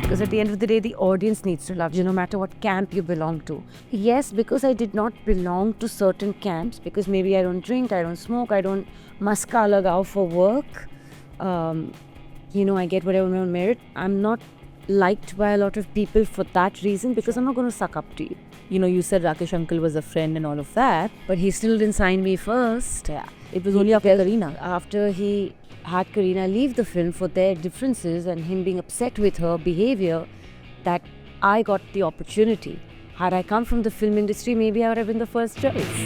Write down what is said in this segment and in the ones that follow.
Because at the end of the day, the audience needs to love you, no matter what camp you belong to. Yes, because I did not belong to certain camps, because maybe I don't drink, I don't smoke, I don't maska lagao for work. I get whatever on merit. I'm not liked by a lot of people for that reason, because I'm not going to suck up to you. You said Rakesh uncle was a friend and all of that. But he still didn't sign me first. Yeah. It was only after Kareena. After he had Kareena leave the film for their differences and him being upset with her behavior, that I got the opportunity. Had I come from the film industry, maybe I would have been the first choice.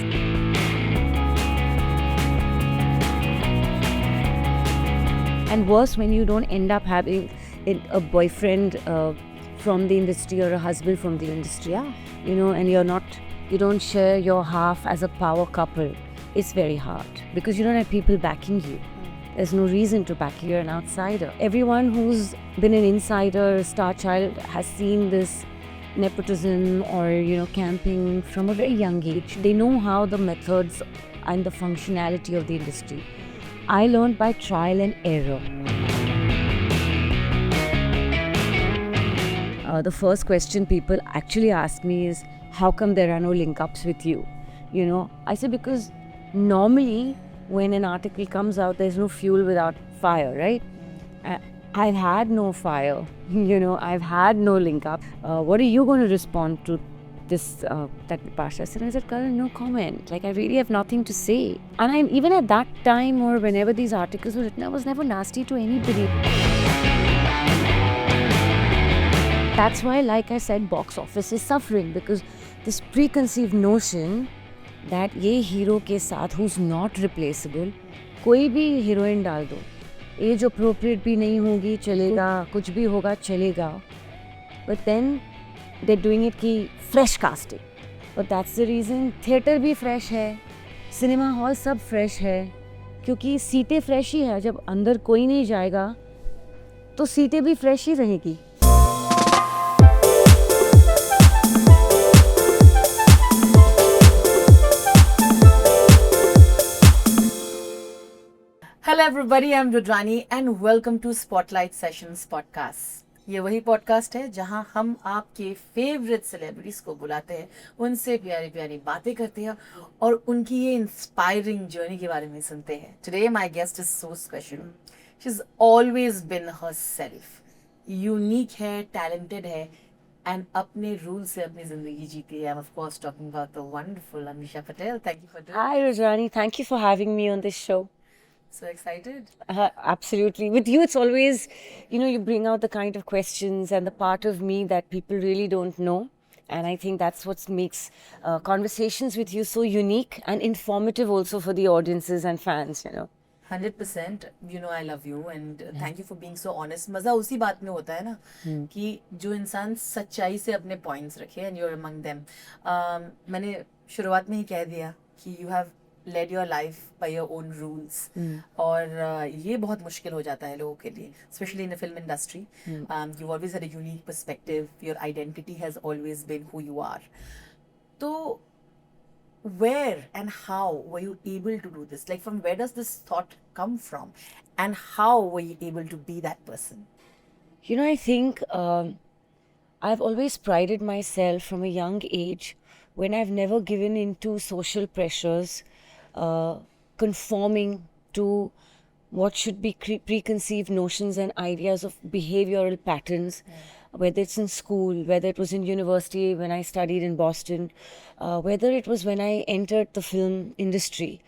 And worse, when you don't end up having a boyfriend from the industry or a husband from the industry, and you don't share your half as a power couple. It's very hard because you don't have people backing you. There's no reason to back you. You're an outsider. Everyone who's been an insider, a star child, has seen this nepotism or camping from a very young age. They know how the methods and the functionality of the industry. I learned by trial and error. The first question people actually ask me is, how come there are no link-ups with you? I say because normally when an article comes out, there's no fuel without fire, right? I've had no fire, I've had no link-up. What are you going to respond to this, that Pasha said? I said, Karan, no comment. I really have nothing to say. And even at that time or whenever these articles were written, I was never nasty to anybody. That's why, like I said, box office is suffering, because this preconceived notion that ये hero के साथ who's not replaceable, कोई भी heroine डाल दो, age appropriate भी नहीं होगी, चलेगा, कुछ भी होगा, चलेगा. But then they're doing it की fresh casting. But that's the reason theatre भी fresh है, cinema hall सब fresh है, क्योंकि सीटें fresh ही है. जब अंदर कोई नहीं जाएगा, तो सीटें भी fresh ही रहेगी. Hello everybody, I'm Rudrani and welcome to Spotlight Sessions podcast. ये वही पॉडकास्ट है जहां हम आपके फेवरेट सेलिब्रिटीज को बुलाते हैं, उनसे प्यारी प्यारी बातें करते हैं और उनकी ये इंस्पायरिंग जर्नी के बारे में सुनते हैं. Today my guest is so special. She's always been herself. Unique है, talented है and अपने रूल से अपनी जिंदगी जीती है. I'm of course talking about the wonderful Amisha Patel. Thank you for doing it. Hi Rudrani, thank you for having me on this show. So excited. Absolutely. With you, it's always, you bring out the kind of questions and the part of me that people really don't know. And I think that's what makes conversations with you so unique and informative also for the audiences and fans, 100%. I love you and thank you for being so honest. मजा उसी बात में होता है ना कि जो इंसान सच्चाई से अपने points रखे and you're among them. मैंने शुरुआत में ही कह दिया कि you have led your life by your own rules. और ये बहुत मुश्किल हो जाता है लोगों के लिए, especially in the film industry. You've always had a unique perspective. Your identity has always been who you are. So where and how were you able to do this? From where does this thought come from? And how were you able to be that person? I think I've always prided myself from a young age when I've never given into social pressures, conforming to what should be preconceived notions and ideas of behavioral patterns, whether it's in school, whether it was in university when I studied in Boston, whether it was when I entered the film industry.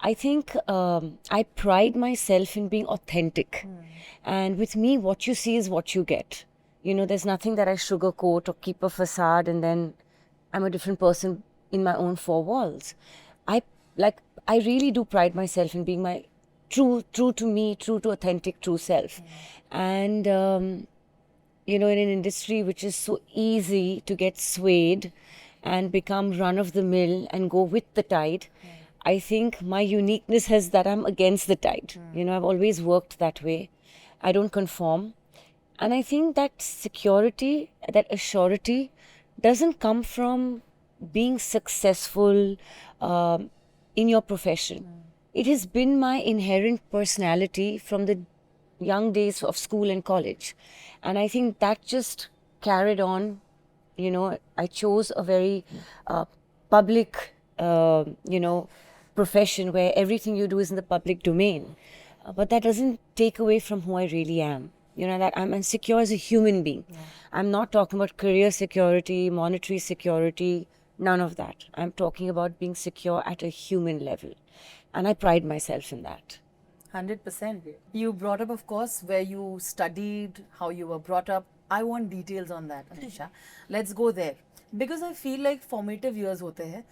I think I pride myself in being authentic. And with me, what you see is what you get. There's nothing that I sugarcoat or keep a facade and then I'm a different person in my own four walls. I really do pride myself in being my true to me, true to authentic, true self. And, in an industry which is so easy to get swayed and become run of the mill and go with the tide, I think my uniqueness is that I'm against the tide. I've always worked that way. I don't conform. And I think that security, that assurity doesn't come from being successful in your profession. It has been my inherent personality from the young days of school and college. And I think that just carried on. You know, I chose a very public, profession where everything you do is in the public domain. But that doesn't take away from who I really am. You know, that I'm insecure as a human being. I'm not talking about career security, monetary security, none of that. I'm talking about being secure at a human level. And I pride myself in that. 100%. You brought up, of course, where you studied, how you were brought up. I want details on that, Anisha. Let's go there. Because I feel like formative years होते हैं.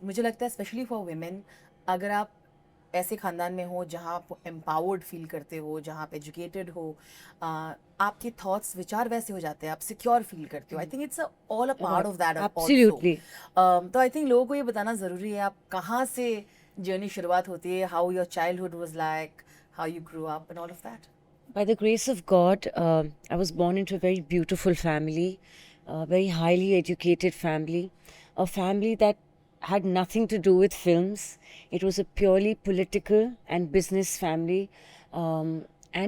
मुझे लगता है especially for women, अगर आप ऐसे खानदान में हो जहाँ आप empowered feel करते हो, जहाँ आप educated हो, आपके thoughts, विचार वैसे हो जाते हैं, आप secure feel करते हो. I think it's all a part of that Absolutely. also. तो I think लोगों को ये बताना ज़रूरी है आप कहाँ से journey शुरुआत होती है, how your childhood was like, how you grew up and all of that. By the grace of God, I was born into a very beautiful family, a very highly educated family, a family that had nothing to do with films. It was a purely political and business family. And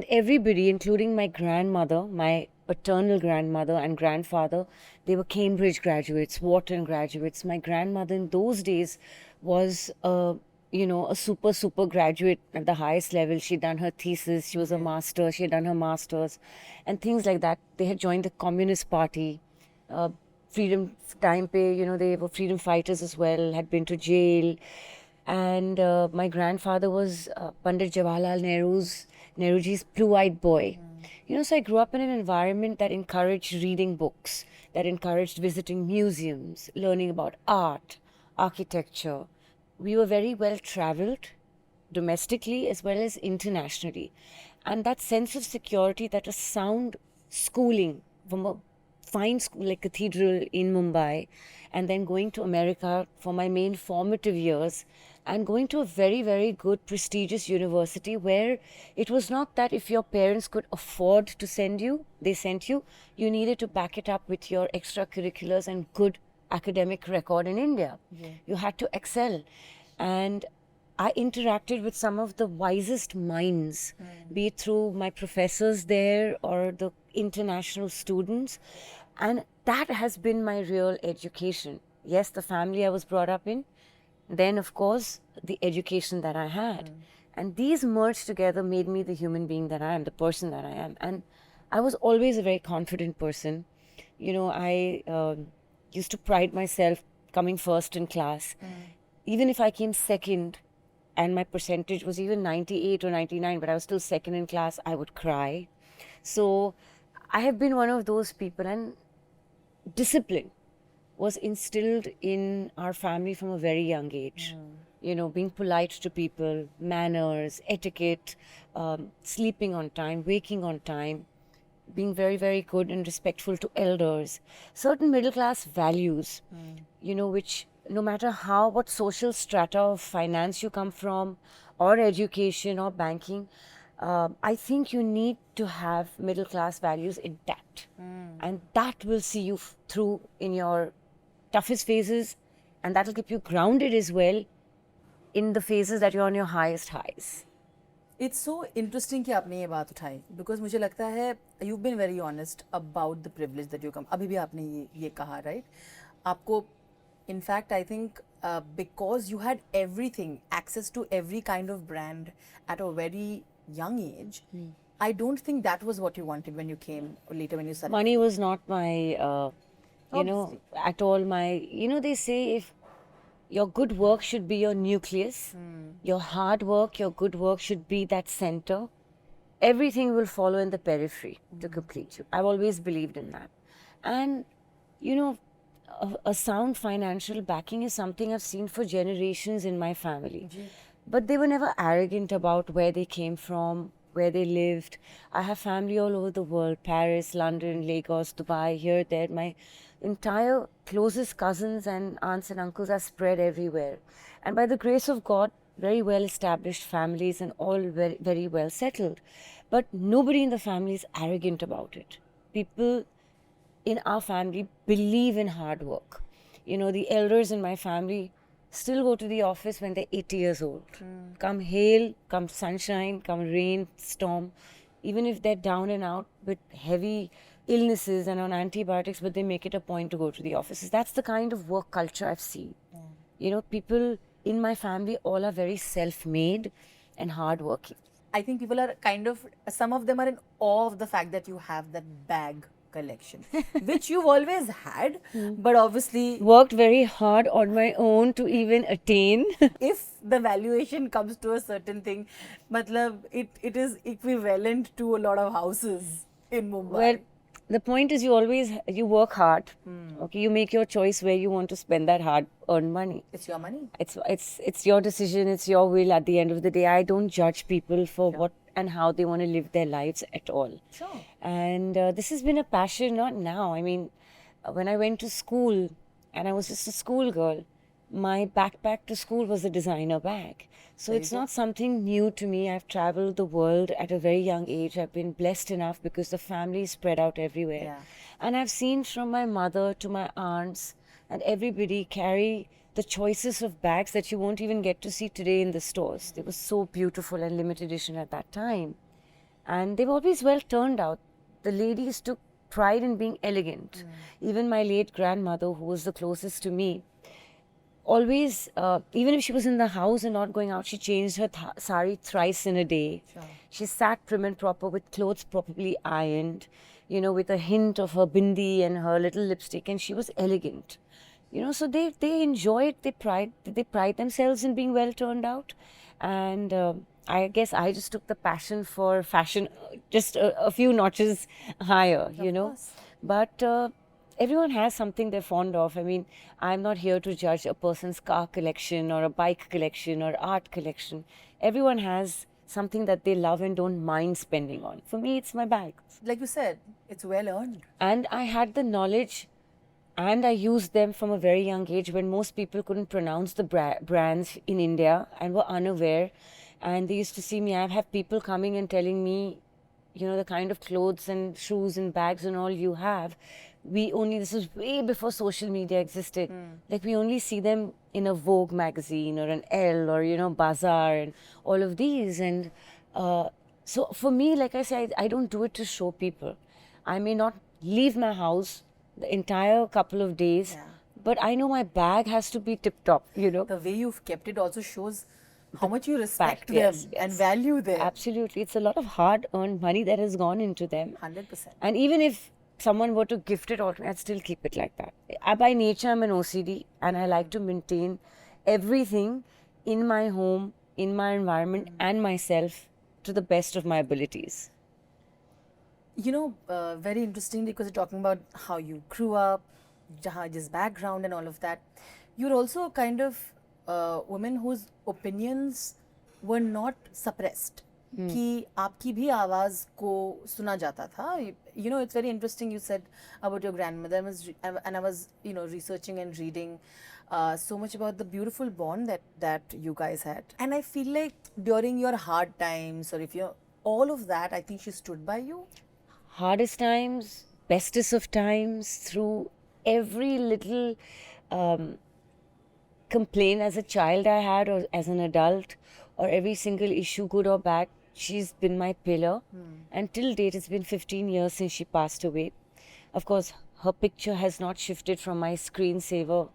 everybody, including my grandmother, my paternal grandmother and grandfather, they were Cambridge graduates, Wharton graduates. My grandmother in those days was a super graduate at the highest level. She'd done her thesis, she was a master, she had done her masters and things like that. They had joined the Communist Party, freedom time pe, they were freedom fighters as well, had been to jail. And my grandfather was Pandit Jawaharlal Nehruji's blue-eyed boy. So I grew up in an environment that encouraged reading books, that encouraged visiting museums, learning about art, architecture. We were very well traveled domestically as well as internationally. And that sense of security, that a sound schooling from a fine school like Cathedral in Mumbai, and then going to America for my main formative years, and going to a very, very good, prestigious university where it was not that if your parents could afford to send you, they sent you. You needed to back it up with your extracurriculars and good academic record in India. You had to excel. And I interacted with some of the wisest minds, be it through my professors there or the international students. And that has been my real education. Yes, the family I was brought up in, then of course the education that I had. And these merged together made me the human being that I am, the person that I am. And I was always a very confident person. I used to pride myself coming first in class. Even if I came second and my percentage was even 98 or 99, but I was still second in class, I would cry. So I have been one of those people, and discipline was instilled in our family from a very young age. Being polite to people, manners, etiquette, sleeping on time, waking on time, being very, very good and respectful to elders. Certain middle class values, which no matter what social strata of finance you come from, or education or banking, I think you need to have middle class values intact. And that will see you through in your toughest phases, and that will keep you grounded as well in the phases that you're on your highest highs. It's so interesting कि आपने ये बात उठाई, because मुझे लगता है you've been very honest about the privilege that you come. अभी भी आपने ये कहा, right? आपको, in fact, I think because you had everything, access to every kind of brand at a very young age, I don't think that was what you wanted when you came, or later when you started. Money was not my, at all my, they say if your good work should be your nucleus, your hard work, your good work should be that center. Everything will follow in the periphery to complete you. I've always believed in that. And, a sound financial backing is something I've seen for generations in my family. But they were never arrogant about where they came from, where they lived. I have family all over the world, Paris, London, Lagos, Dubai, here, there. My entire closest cousins and aunts and uncles are spread everywhere. And by the grace of God, very well established families and all very, very well settled. But nobody in the family is arrogant about it. People in our family believe in hard work. The elders in my family still go to the office when they're 80 years old. Come hail, come sunshine, come rain, storm. Even if they're down and out with heavy illnesses and on antibiotics, but they make it a point to go to the offices. That's the kind of work culture I've seen. You know, people in my family all are very self-made and hardworking. I think people are kind of, some of them are in awe of the fact that you have that bag collection, which you've always had, but obviously, Worked very hard on my own to even attain. if the valuation comes to a certain thing, matlab, it is equivalent to a lot of houses in Mumbai. Well, the point is you work hard. Okay, you make your choice where you want to spend that hard-earned money. It's your money. It's your decision. It's your will. At the end of the day, I don't judge people for what and how they want to live their lives at all. Sure. And this has been a passion, not now. I mean, when I went to school and I was just a schoolgirl, my backpack to school was a designer bag. So it's not something new to me. I've traveled the world at a very young age. I've been blessed enough because the family is spread out everywhere. Yeah. And I've seen from my mother to my aunts and everybody carry the choices of bags that you won't even get to see today in the stores. They were so beautiful and limited edition at that time. And they've always well turned out. The ladies took pride in being elegant. Even my late grandmother, who was the closest to me, always, even if she was in the house and not going out, she changed her sari thrice in a day. Sure. She sat prim and proper with clothes properly ironed, you know, with a hint of her bindi and her little lipstick, and she was elegant. You know, so they enjoy it, they pride themselves in being well turned out. And I guess I just took the passion for fashion just a few notches higher, you know. course. But everyone has something they're fond of. I mean, I'm not here to judge a person's car collection or a bike collection or art collection. Everyone has something that they love and don't mind spending on. For me, it's my bags. Like you said, it's well earned. And I had the knowledge and I used them from a very young age when most people couldn't pronounce the brands in India and were unaware. And they used to see me. I have people coming and telling me, you know, the kind of clothes and shoes and bags and all you have. This was way before social media existed. Like we only see them in a Vogue magazine or an Elle or, you know, Bazaar and all of these. And so for me, like I said, I don't do it to show people. I may not leave my house the entire couple of days, but I know my bag has to be tip-top, you know. The way you've kept it also shows how much you respect them yes, and yes. value them. Absolutely. It's a lot of hard-earned money that has gone into them. 100%. And even if someone were to gift it all to me, I'd still keep it like that. By nature, I'm an OCD and I like to maintain everything in my home, in my environment and myself to the best of my abilities. You know, very interesting because you're talking about how you grew up, Jahaj's background and all of that. You're also a kind of woman whose opinions were not suppressed. कि आपकी भी आवाज को सुना जाता था. You know, it's very interesting you said about your grandmother. I was, you know, researching and reading so much about the beautiful bond that you guys had. And I feel like during your hard times or if you're all of that, I think she stood by you. Hardest times, bestest of times, through every little complaint as a child I had or as an adult, or every single issue, good or bad, she's been my pillar. And till date, it's been 15 years since she passed away. Of course, her picture has not shifted from my screensaver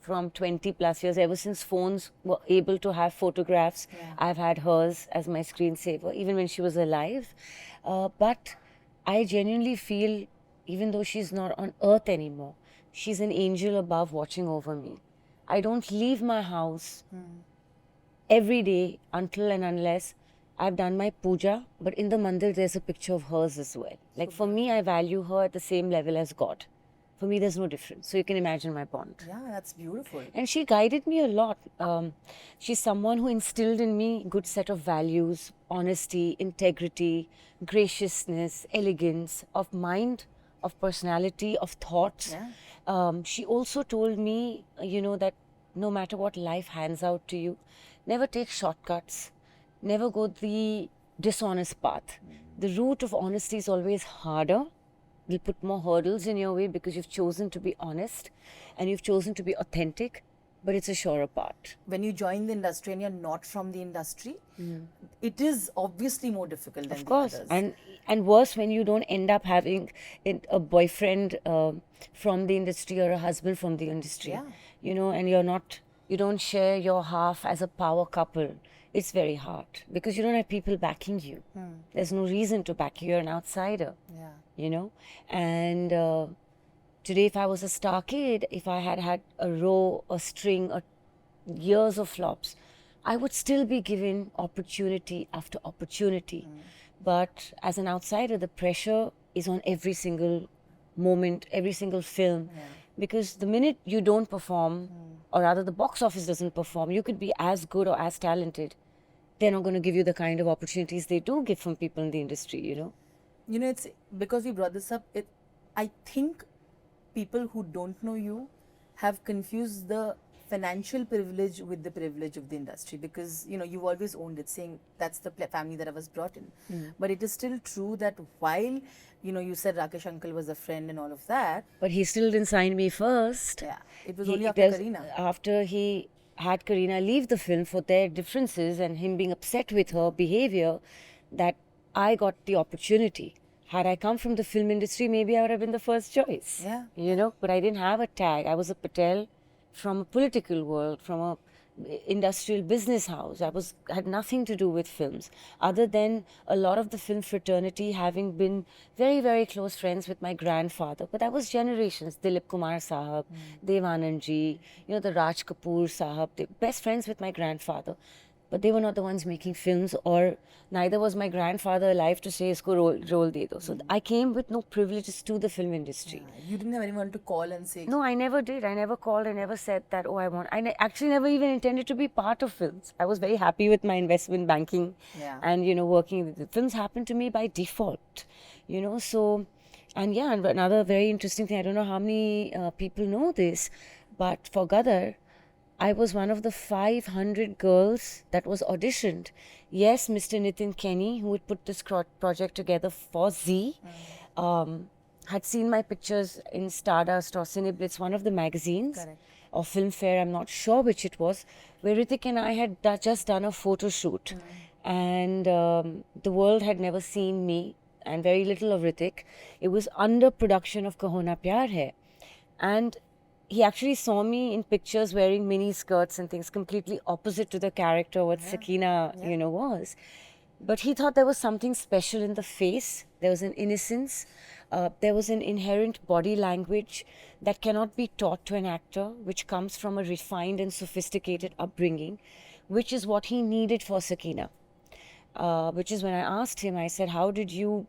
from 20 plus years. Ever since phones were able to have photographs, I've had hers as my screensaver, even when she was alive. But I genuinely feel, even though she's not on earth anymore, she's an angel above watching over me. I don't leave my house every day until and unless I've done my puja, but in the mandir there's a picture of hers as well. Like for me, I value her at the same level as God. For me, there's no difference. So you can imagine my bond. Yeah, that's beautiful. And she guided me a lot. She's someone who instilled in me a good set of values, honesty, integrity, graciousness, elegance, of mind, of personality, of thoughts. She also told me, you know, that no matter what life hands out to you, never take shortcuts, never go the dishonest path. The route of honesty is always harder. Will put more hurdles in your way because you've chosen to be honest and you've chosen to be authentic. but it's a surer part. When you join the industry and you're not from the industry, it is obviously more difficult than Of course, the others. and worse when you don't end up having a boyfriend from the industry or a husband from the industry. Yeah. You know, and you don't share your half as a power couple. It's very hard because you don't have people backing you. There's no reason to back you. You're an outsider. Yeah. You know, and today, if I was a star kid, if I had had a row, a string, or years of flops, I would still be given opportunity after opportunity. But as an outsider, the pressure is on every single moment, every single film. Because the minute you don't perform, or rather the box office doesn't perform, you could be as good or as talented. They're not going to give you the kind of opportunities they do give from people in the industry, you know. You know, it's because we brought this up. I think people who don't know you have confused the financial privilege with the privilege of the industry, because you know you've always owned it, saying that's the family that I was brought in. But it is still true that while you know you said Rakesh uncle was a friend and all of that, But he still didn't sign me first. yeah, it was He- only it after was Kareena. After he had Kareena leave the film for their differences and him being upset with her behavior, that I got the opportunity. Had I come from the film industry, maybe I would have been the first choice. Yeah. You know, but I didn't have a tag. I was a Patel from a political world, from a industrial business house. Had nothing to do with films, other than a lot of the film fraternity having been very, very close friends with my grandfather. But that was generations. Dilip Kumar Sahab, Dev Anand ji, you know, the Raj Kapoor Sahab, they best friends with my grandfather. But they were not the ones making films, or neither was my grandfather alive to say, isko role de do. So I came with no privileges to the film industry. You didn't have anyone to call and say, No, I never did. I never called. I never said that, oh, I want. Actually never even intended to be part of films. I was very happy with my investment banking Yeah. and, you know, working with the films happened to me by default, you know. So, and yeah, and another very interesting thing, I don't know how many people know this, but for Gadar, I was one of the 500 girls that was auditioned. Yes, Mr. Nitin Kenny, who had put this project together for Z, had seen my pictures in Stardust or Cineblitz, one of the magazines, Correct. or Filmfare, I'm not sure which it was, where Ritik and I had just done a photo shoot. And the world had never seen me and very little of Ritik. It was under production of Kaho Na Pyar Hai. And he actually saw me in pictures wearing mini skirts and things completely opposite to the character what Sakina, you know, was. But he thought there was something special in the face. There was an innocence. There was an inherent body language that cannot be taught to an actor, which comes from a refined and sophisticated upbringing, which is what he needed for Sakina. Which is when I asked him, I said, how did you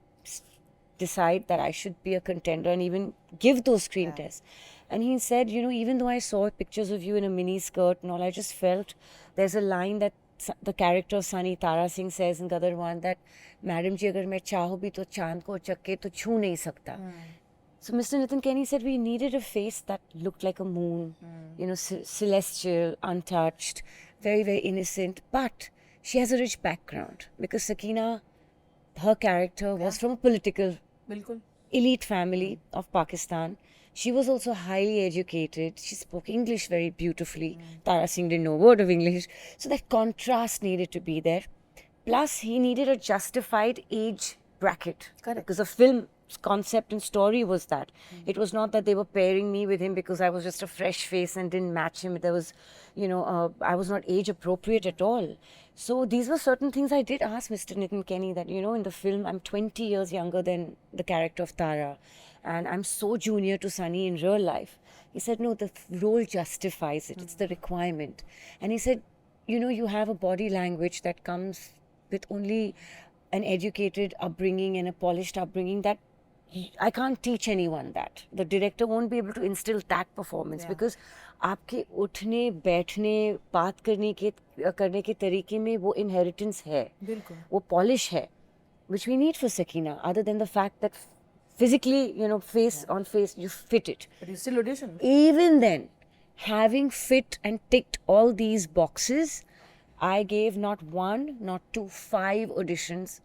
decide that I should be a contender and even give those screen tests? And he said, you know, even though I saw pictures of you in a mini skirt and all, I just felt there's a line that the character of Sunny Tara Singh says in Gadar 1 that, Madam ji, agar main chaho bhi to chand ko chakke to chhu nahi sakta. So Mr. Nitin Kenny said we needed a face that looked like a moon, you know, celestial, untouched, very, very innocent. But she has a rich background because Sakina, her character was from a political Bilkul. elite family of Pakistan. She was also highly educated. She spoke English very beautifully. Tara Singh didn't know a word of English. So that contrast needed to be there. Plus, he needed a justified age bracket. Correct. Because the film's concept and story was that. It was not that they were pairing me with him because I was just a fresh face and didn't match him. There was, you know, I was not age appropriate at all. So these were certain things I did ask Mr. Nitin Kenny that, you know, in the film, I'm 20 years younger than the character of Tara. And I'm so junior to Sunny in real life. He said, no, the role justifies it. It's the requirement. And he said, you know, you have a body language that comes with only an educated upbringing and a polished upbringing that I can't teach anyone that. The director won't be able to instill that performance because आपके उठने बैठने बात करने के तरीके में वो inheritance है, बिल्कुल. वो polish है, which we need for Sakina. Other than the fact that physically, you know, face on face, you fit it. But you still auditioned. Even then, having fit and ticked all these boxes, I gave not one, not two, 5 auditions,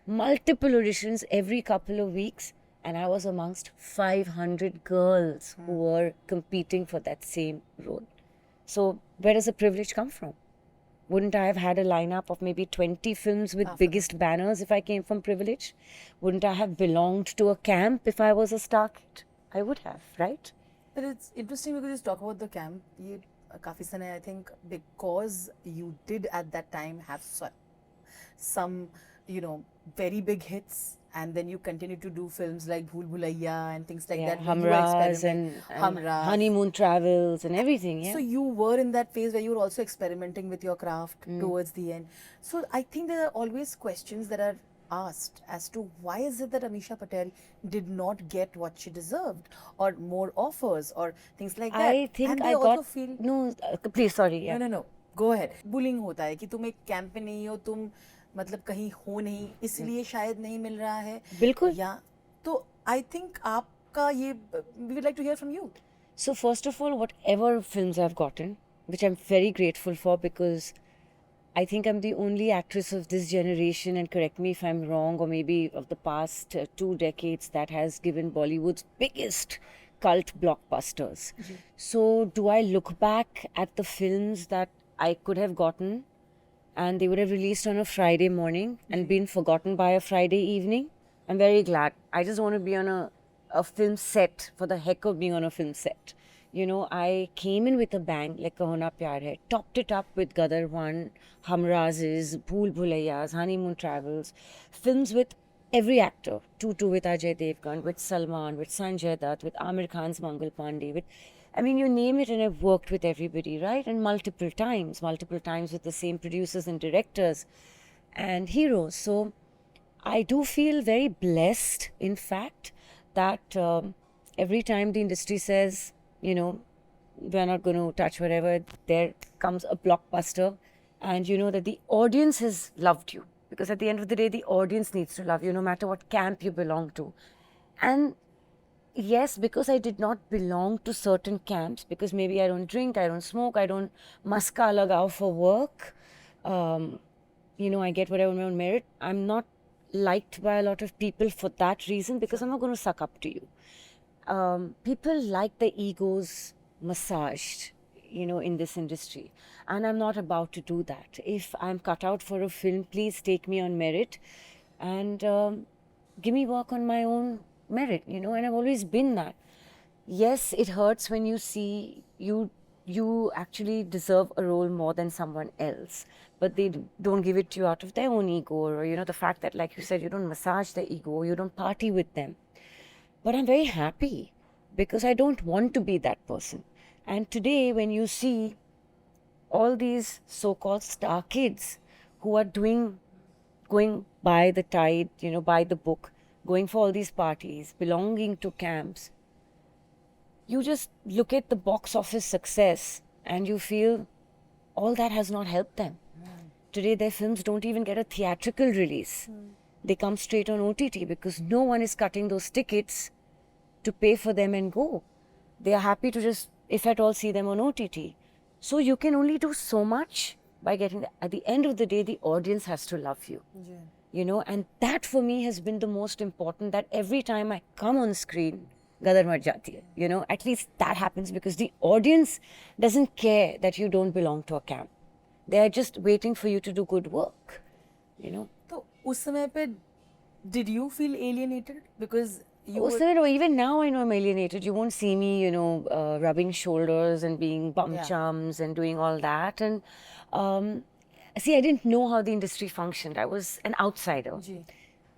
multiple auditions every couple of weeks, and I was amongst 500 girls who were competing for that same role. So where does the privilege come from? Wouldn't I have had a lineup of maybe 20 films with biggest banners if I came from privilege? Wouldn't I have belonged to a camp if I was a star kid? I would have, right? But it's interesting because you talk about the camp. ये काफी समय I think because you did at that time have some very big hits, and then you continue to do films like Bhool Bhulaiya and things like Yeah, that. where you were Hamraz experimenting- and Hamraz. honeymoon travels and everything. Yeah. So you were in that phase where you were also experimenting with your craft Mm. towards the end. So I think there are always questions that are asked as to why is it that Amisha Patel did not get what she deserved, or more offers, or things like that. I think and they I also got feel no. Please, sorry. Yeah. no, go ahead. Bullying होता है कि तुम एक camp में नहीं हो, तुम मतलब कहीं हो नहीं, इसलिए शायद नहीं मिल रहा है. बिल्कुल. या तो आई थिंक आपका ये we would like to hear from you. So first of all, whatever films I've gotten, which I'm very grateful for, because I think I'm the only actress of this generation, and correct me if I'm wrong, or maybe of the past 2 decades, that has given Bollywood's biggest cult blockbusters. So do I look back at the films that I could have gotten and they would have released on a Friday morning and been forgotten by a Friday evening? I'm very glad. I just want to be on a film set for the heck of being on a film set. You know, I came in with a bang, like Kaho Na Pyar Hai, topped it up with Gadar 1, Hamrazes, Bhool Bhulaiyas, Honeymoon Travels, films with every actor, Tutu with Ajay Devgan, with Salman, with Sanjay Dutt, with Amir Khan's Mangal Pandey, with, I mean, you name it, and I've worked with everybody, right? And multiple times with the same producers and directors and heroes. So I do feel very blessed, in fact, that every time the industry says, you know, we're not going to touch whatever, there comes a blockbuster, and you know that the audience has loved you. Because at the end of the day, the audience needs to love you, no matter what camp you belong to. And yes, because I did not belong to certain camps, because maybe I don't drink, I don't smoke, I don't maska lagao for work, you know, I get whatever my own merit. I'm not liked by a lot of people for that reason, because I'm not going to suck up to you. People like the egos massaged, you know, in this industry. And I'm not about to do that. If I'm cut out for a film, please take me on merit and give me work on my own merit, you know, and I've always been that. Yes, it hurts when you see you actually deserve a role more than someone else, but they don't give it to you out of their own ego, or, you know, the fact that, like you said, you don't massage their ego, you don't party with them. But I'm very happy because I don't want to be that person. And today, when you see all these so-called star kids who are going by the tide, you know, by the book, going for all these parties, belonging to camps, you just look at the box office success and you feel all that has not helped them. Today, their films don't even get a theatrical release. They come straight on OTT because no one is cutting those tickets to pay for them and go. They are happy to just, if at all, see them on OTT. So you can only do so much by getting, at the end of the day, the audience has to love you. Yeah. You know, and that for me has been the most important, that every time I come on screen, Gadar Mar Jati hai. You know, at least that happens because the audience doesn't care that you don't belong to a camp. They are just waiting for you to do good work, you know. तो उस समय पे did you feel alienated because you were, Also, even now I know I'm alienated. You won't see me, you know, rubbing shoulders and being bum Yeah. chums and doing all that. And see, I didn't know how the industry functioned. I was an outsider. Ji.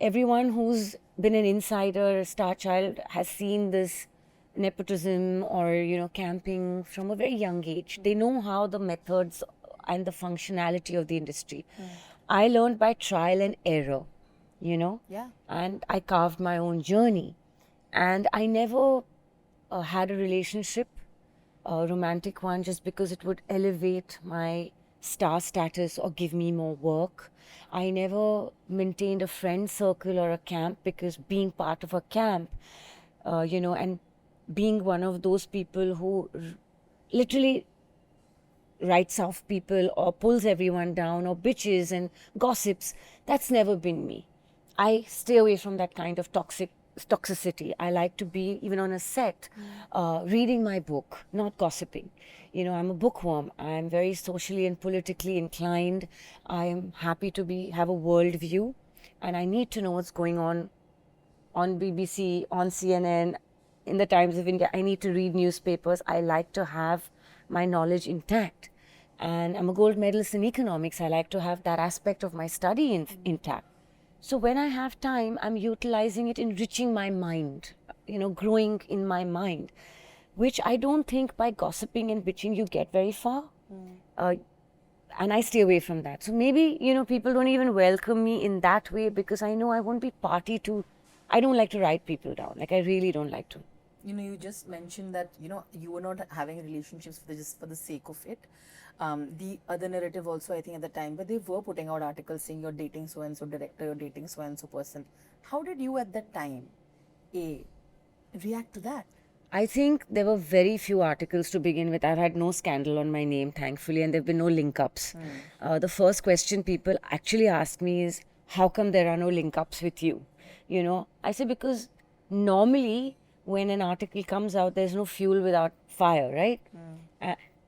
Everyone who's been an insider, a star child, has seen this nepotism or, you know, camping from a very young age. They know how the methods and the functionality of the industry. I learned by trial and error, you know. Yeah. And I carved my own journey. And I never had a relationship, a romantic one, just because it would elevate my star status or give me more work. I never maintained a friend circle or a camp because being part of a camp, you know, and being one of those people who literally writes off people or pulls everyone down or bitches and gossips, that's never been me. I stay away from that kind of toxic toxicity. I like to be, even on a set, reading my book, not gossiping. You know, I'm a bookworm. I'm very socially and politically inclined. I am happy to have a world view, and I need to know what's going on BBC, on CNN, in the Times of India. I need to read newspapers. I like to have my knowledge intact. And I'm a gold medalist in economics. I like to have that aspect of my study intact. So when I have time, I'm utilizing it, enriching my mind, you know, growing in my mind, which I don't think by gossiping and bitching you get very far. And I stay away from that. So maybe, you know, people don't even welcome me in that way because I know I won't be party to, I don't like to write people down. Like, I really don't like to. You know, you just mentioned that, you know, you were not having relationships just for the sake of it. The other narrative also, I think at the time, but they were putting out articles saying you're dating so and so director, you're dating so and so person. How did you at that time react to that? I think there were very few articles to begin with. I've had no scandal on my name, thankfully, and there have been no link ups. The first question people actually ask me is, how come there are no link ups with you? You know, I say because normally when an article comes out, there's no fuel without fire, right?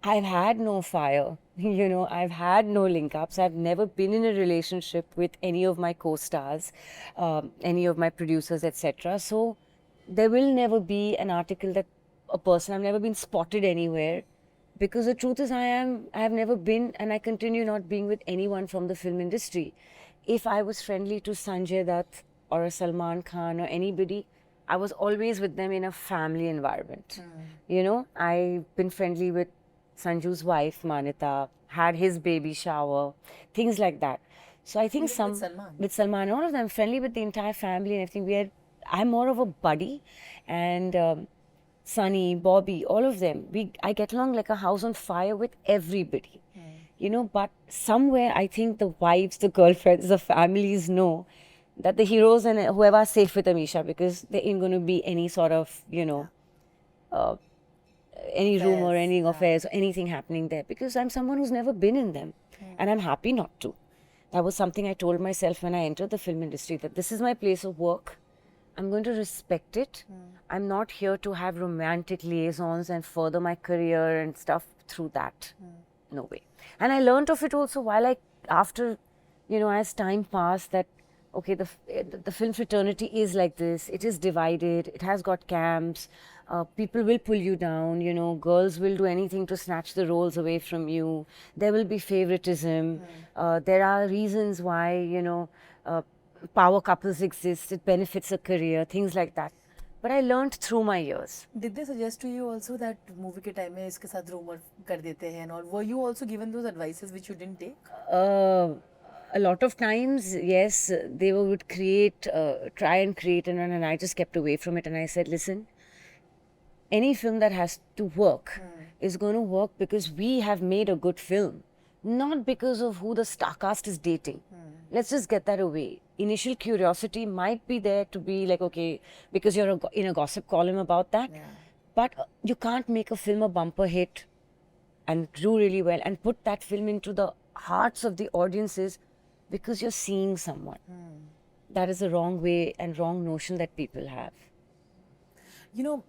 I've had no fire, you know, I've had no link ups. I've never been in a relationship with any of my co stars, any of my producers, etc. So there will never be an article that a person, I've never been spotted anywhere, because the truth is I have never been, and I continue not being with anyone from the film industry. If I was friendly to Sanjay Dutt or a Salman Khan or anybody, I was always with them in a family environment. You know, I've been friendly with Sanju's wife, Manita, had his baby shower, things like that. So I think Even with Salman? with Salman, all of them, friendly with the entire family and everything. I'm more of a buddy, and Sunny, Bobby, all of them. I get along like a house on fire with everybody. You know, but somewhere I think the wives, the girlfriends, the families know that the heroes and whoever are safe with Amisha, because there ain't going to be any sort of, you know, any rumor, any affairs, or anything happening there, because I'm someone who's never been in them, and I'm happy not to. That was something I told myself when I entered the film industry, that this is my place of work. I'm going to respect it. I'm not here to have romantic liaisons and further my career and stuff through that. No way. And I learned of it also after, you know, as time passed, that okay, the film fraternity is like this. It is divided. It has got camps. People will pull you down. You know, girls will do anything to snatch the roles away from you. There will be favoritism. There are reasons why, you know, power couples exist. It benefits a career. Things like that. But I learned through my years. Did they suggest to you also that movie के time में इसके साथ rumor कर देते हैं, and all? Were you also given those advices which you didn't take? A lot of times, yes, they would try and create, and I just kept away from it. And I said, listen, any film that has to work is going to work because we have made a good film, not because of who the star cast is dating. Let's just get that away. Initial curiosity might be there to be like, okay, because you're in a gossip column about that. But you can't make a film a bumper hit and do really well and put that film into the hearts of the audiences because you're seeing someone. That is the wrong way and wrong notion that people have. You know,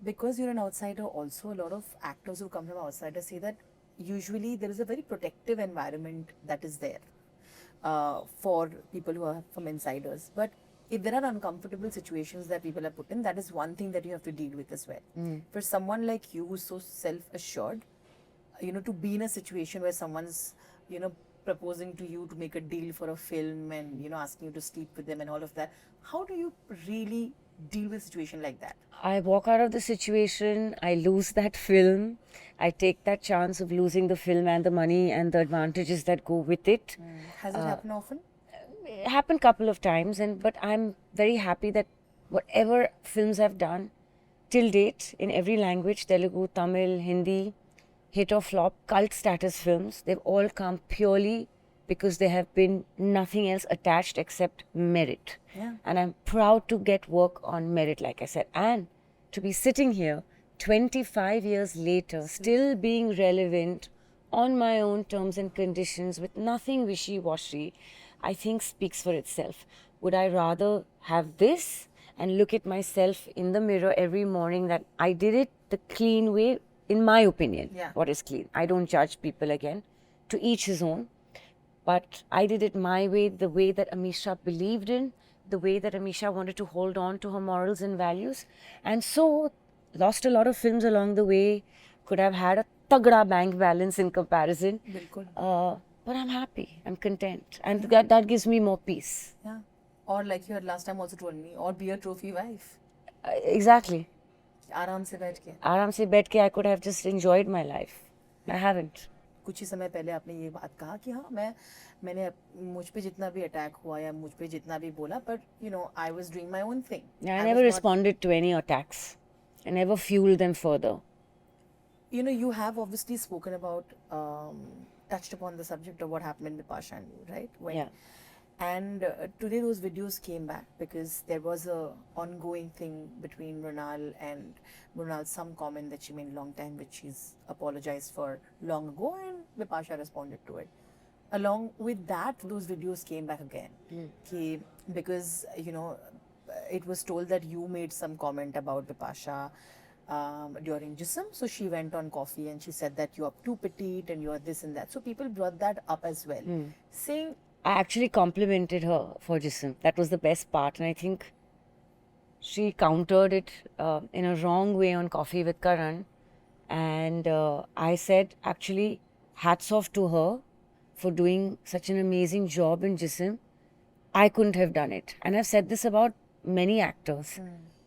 because you're an outsider also, a lot of actors who come from outsiders say that usually there is a very protective environment that is there for people who are from insiders. But if there are uncomfortable situations that people are put in, that is one thing that you have to deal with as well. For someone like you who's so self-assured, you know, to be in a situation where someone's, you know, proposing to you to make a deal for a film and, you know, asking you to sleep with them and all of that, how do you really deal with a situation like that? I walk out of the situation, I lose that film, I take that chance of losing the film and the money and the advantages that go with it. Has it happened often? It happened a couple of times, but I'm very happy that whatever films I've done till date in every language, Telugu, Tamil, Hindi, hit or flop, cult status films, they've all come purely because there have been nothing else attached except merit. And I'm proud to get work on merit, like I said. And to be sitting here 25 years later, still being relevant on my own terms and conditions with nothing wishy-washy, I think speaks for itself. Would I rather have this and look at myself in the mirror every morning that I did it the clean way, in my opinion. Yeah. What is clean? I don't judge people again. To each his own. But I did it my way, the way that Amisha believed in, the way that Amisha wanted to hold on to her morals and values. And so, lost a lot of films along the way, could have had a tagda bank balance in comparison. बिल्कुल. But I'm happy, I'm content. And that gives me more peace. Yeah. Or like you had last time also told me, or be a trophy wife. Exactly. आराम से बैठ के. आराम से बैठ के I could have just enjoyed my life. I haven't. कुछ ही समय पहले आपने ये बात कहा कि हाँ मैंने मुझ पे जितना भी अटैक हुआ या मुझ पे जितना भी बोला, but you know I was doing my own thing. I never responded to any attacks. I never fueled them further. You know, you have obviously spoken about, touched upon the subject of what happened in Bipasha and you, right? Yeah. And today those videos came back because there was a ongoing thing between Mrunal and Mrunal's some comment that she made a long time, which she's apologized for long ago, and Bipasha responded to it. Along with that, those videos came back again. Because, you know, it was told that you made some comment about Bipasha during Jism. So she went on Coffee and she said that you are too petite and you are this and that. So people brought that up as well, saying, I actually complimented her for Jism. That was the best part. And I think she countered it in a wrong way on Coffee with Karan. And I said, actually, hats off to her for doing such an amazing job in Jism. I couldn't have done it. And I've said this about many actors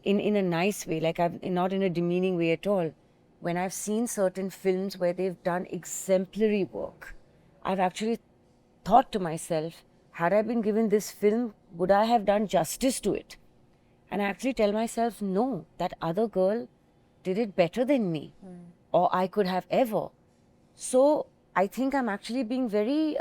in a nice way, like not in a demeaning way at all. When I've seen certain films where they've done exemplary work, I've actually thought to myself, had I been given this film, would I have done justice to it? And I actually tell myself, no, that other girl did it better than me, or I could have ever. So I think I'm actually being very,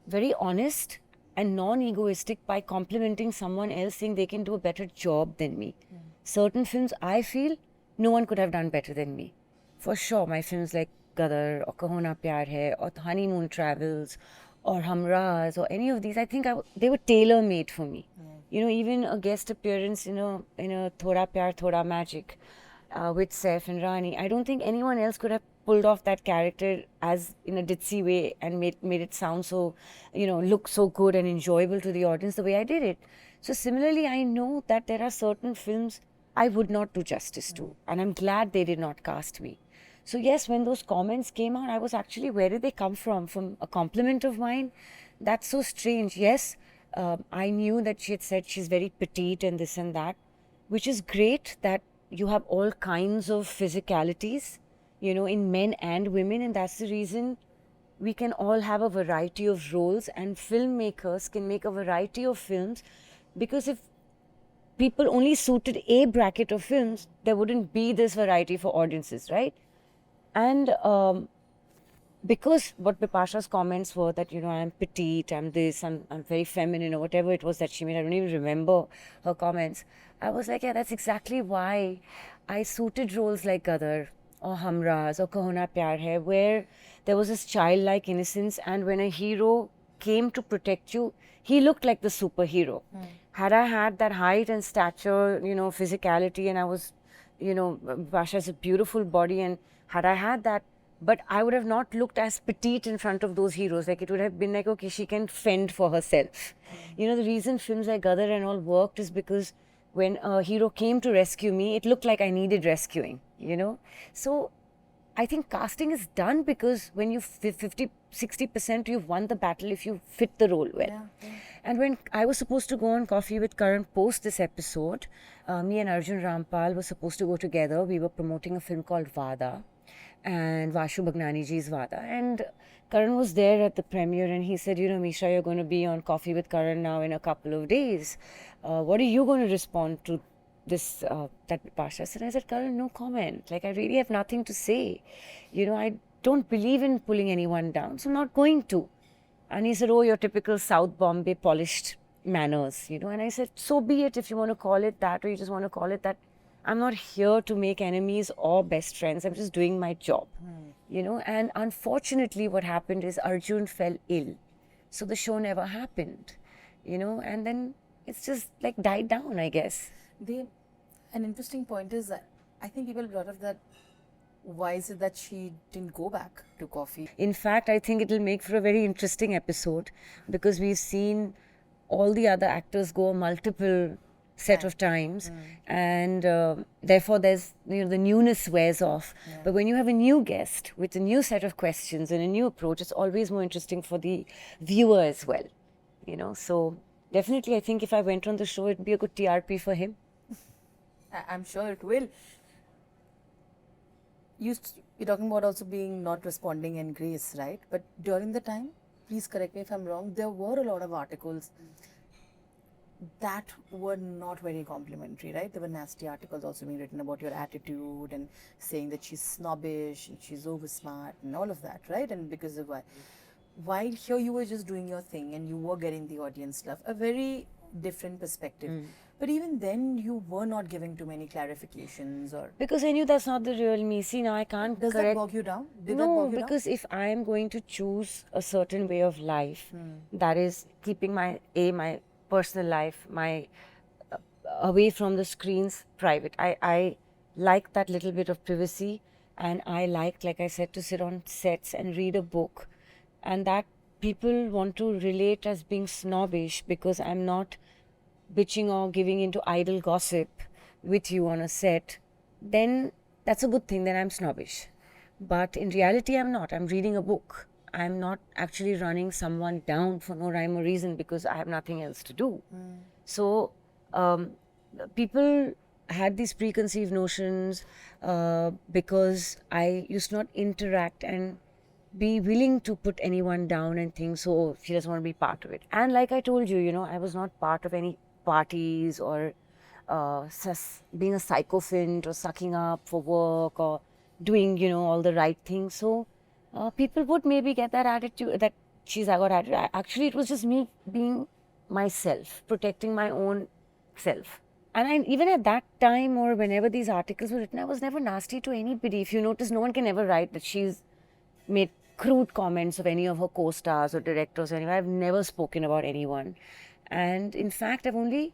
very honest and non-egoistic by complimenting someone else, saying they can do a better job than me. Certain films I feel no one could have done better than me. For sure, my films like Gadar or Kaho Na Pyar Hai or Honeymoon Travels or Hamraaz or any of these, I think they were tailor-made for me. You know, even a guest appearance in a Thoda Pyar Thoda Magic with Saif and Rani, I don't think anyone else could have pulled off that character as in a ditzy way and made it sound so, you know, look so good and enjoyable to the audience the way I did it. So similarly, I know that there are certain films I would not do justice to, and I'm glad they did not cast me. So yes, when those comments came out, I was actually, where did they come from? From a compliment of mine? That's so strange. Yes, I knew that she had said she's very petite and this and that, which is great that you have all kinds of physicalities, you know, in men and women, and that's the reason we can all have a variety of roles, and filmmakers can make a variety of films, because if people only suited a bracket of films, there wouldn't be this variety for audiences, right? And because what Bipasha's comments were that, you know, I'm petite, I'm this, I'm very feminine, or whatever it was that she made, I don't even remember her comments. I was like, yeah, that's exactly why I suited roles like Gadar or Hamraaz or Kaho Na Pyar Hai, where there was this childlike innocence, and when a hero came to protect you, he looked like the superhero. Had I had that height and stature, you know, physicality, and I was, you know, Bipasha has a beautiful body, and had I had that, but I would have not looked as petite in front of those heroes. Like, it would have been like, okay, she can fend for herself. You know, the reason films like Gadar and all worked is because when a hero came to rescue me, it looked like I needed rescuing, you know. So I think casting is done because when you 50-60%, you've won the battle if you fit the role well. And when I was supposed to go on Coffee with Karan post this episode, me and Arjun Rampal were supposed to go together. We were promoting a film called Vada, and Vashu Bhagnani ji's Vada. And Karan was there at the premiere, and he said, you know, Misha, you're going to be on Coffee with Karan now in a couple of days. What are you going to respond to this, that Bipasha said? I said, Karan, no comment. Like, I really have nothing to say. You know, I don't believe in pulling anyone down, so I'm not going to. And he said, oh, your typical South Bombay polished manners, you know. And I said, so be it if you want to call it that, or you just want to call it that. I'm not here to make enemies or best friends. I'm just doing my job, you know. And unfortunately, what happened is Arjun fell ill. So the show never happened, you know. And then it's just like died down, I guess. An interesting point is that I think people brought up that why is it that she didn't go back to coffee? In fact, I think it'll make for a very interesting episode because we've seen all the other actors go multiple set of times, and therefore there's the newness wears off. But when you have a new guest with a new set of questions and a new approach, it's always more interesting for the viewer as well. So definitely, I think if I went on the show, it'd be a good TRP for him. I'm sure it will. You're talking about also being not responding in grace, right? But during the time, please correct me if I'm wrong, there were a lot of articles that were not very complimentary, right? There were nasty articles also being written about your attitude and saying that she's snobbish and she's over smart and all of that, right? And because of why. While here you were just doing your thing and you were getting the audience love, a very different perspective. But even then, you were not giving too many clarifications or. Because I knew that's not the real me. See, now I can't Does correct. that bog you down? Did that No, bog you down? because if I am going to choose a certain way of life, that is keeping my personal life, my away from the screens, private. I like that little bit of privacy, and I like I said, to sit on sets and read a book, and that people want to relate as being snobbish because I'm not bitching or giving into idle gossip with you on a set, then that's a good thing, then I'm snobbish. But in reality, I'm not. I'm reading a book. I'm not actually running someone down for no rhyme or reason because I have nothing else to do. So people had these preconceived notions because I used to not interact and be willing to put anyone down and think, so she doesn't want to be part of it. And like I told you, I was not part of any parties or being a sycophant or sucking up for work or doing, all the right things. So people would maybe get that attitude that I got attitude. Actually, it was just me being myself, protecting my own self. And even at that time or whenever these articles were written, I was never nasty to anybody. If you notice, no one can ever write that she's made crude comments of any of her co-stars or directors or anyone. I've never spoken about anyone. And in fact, I've only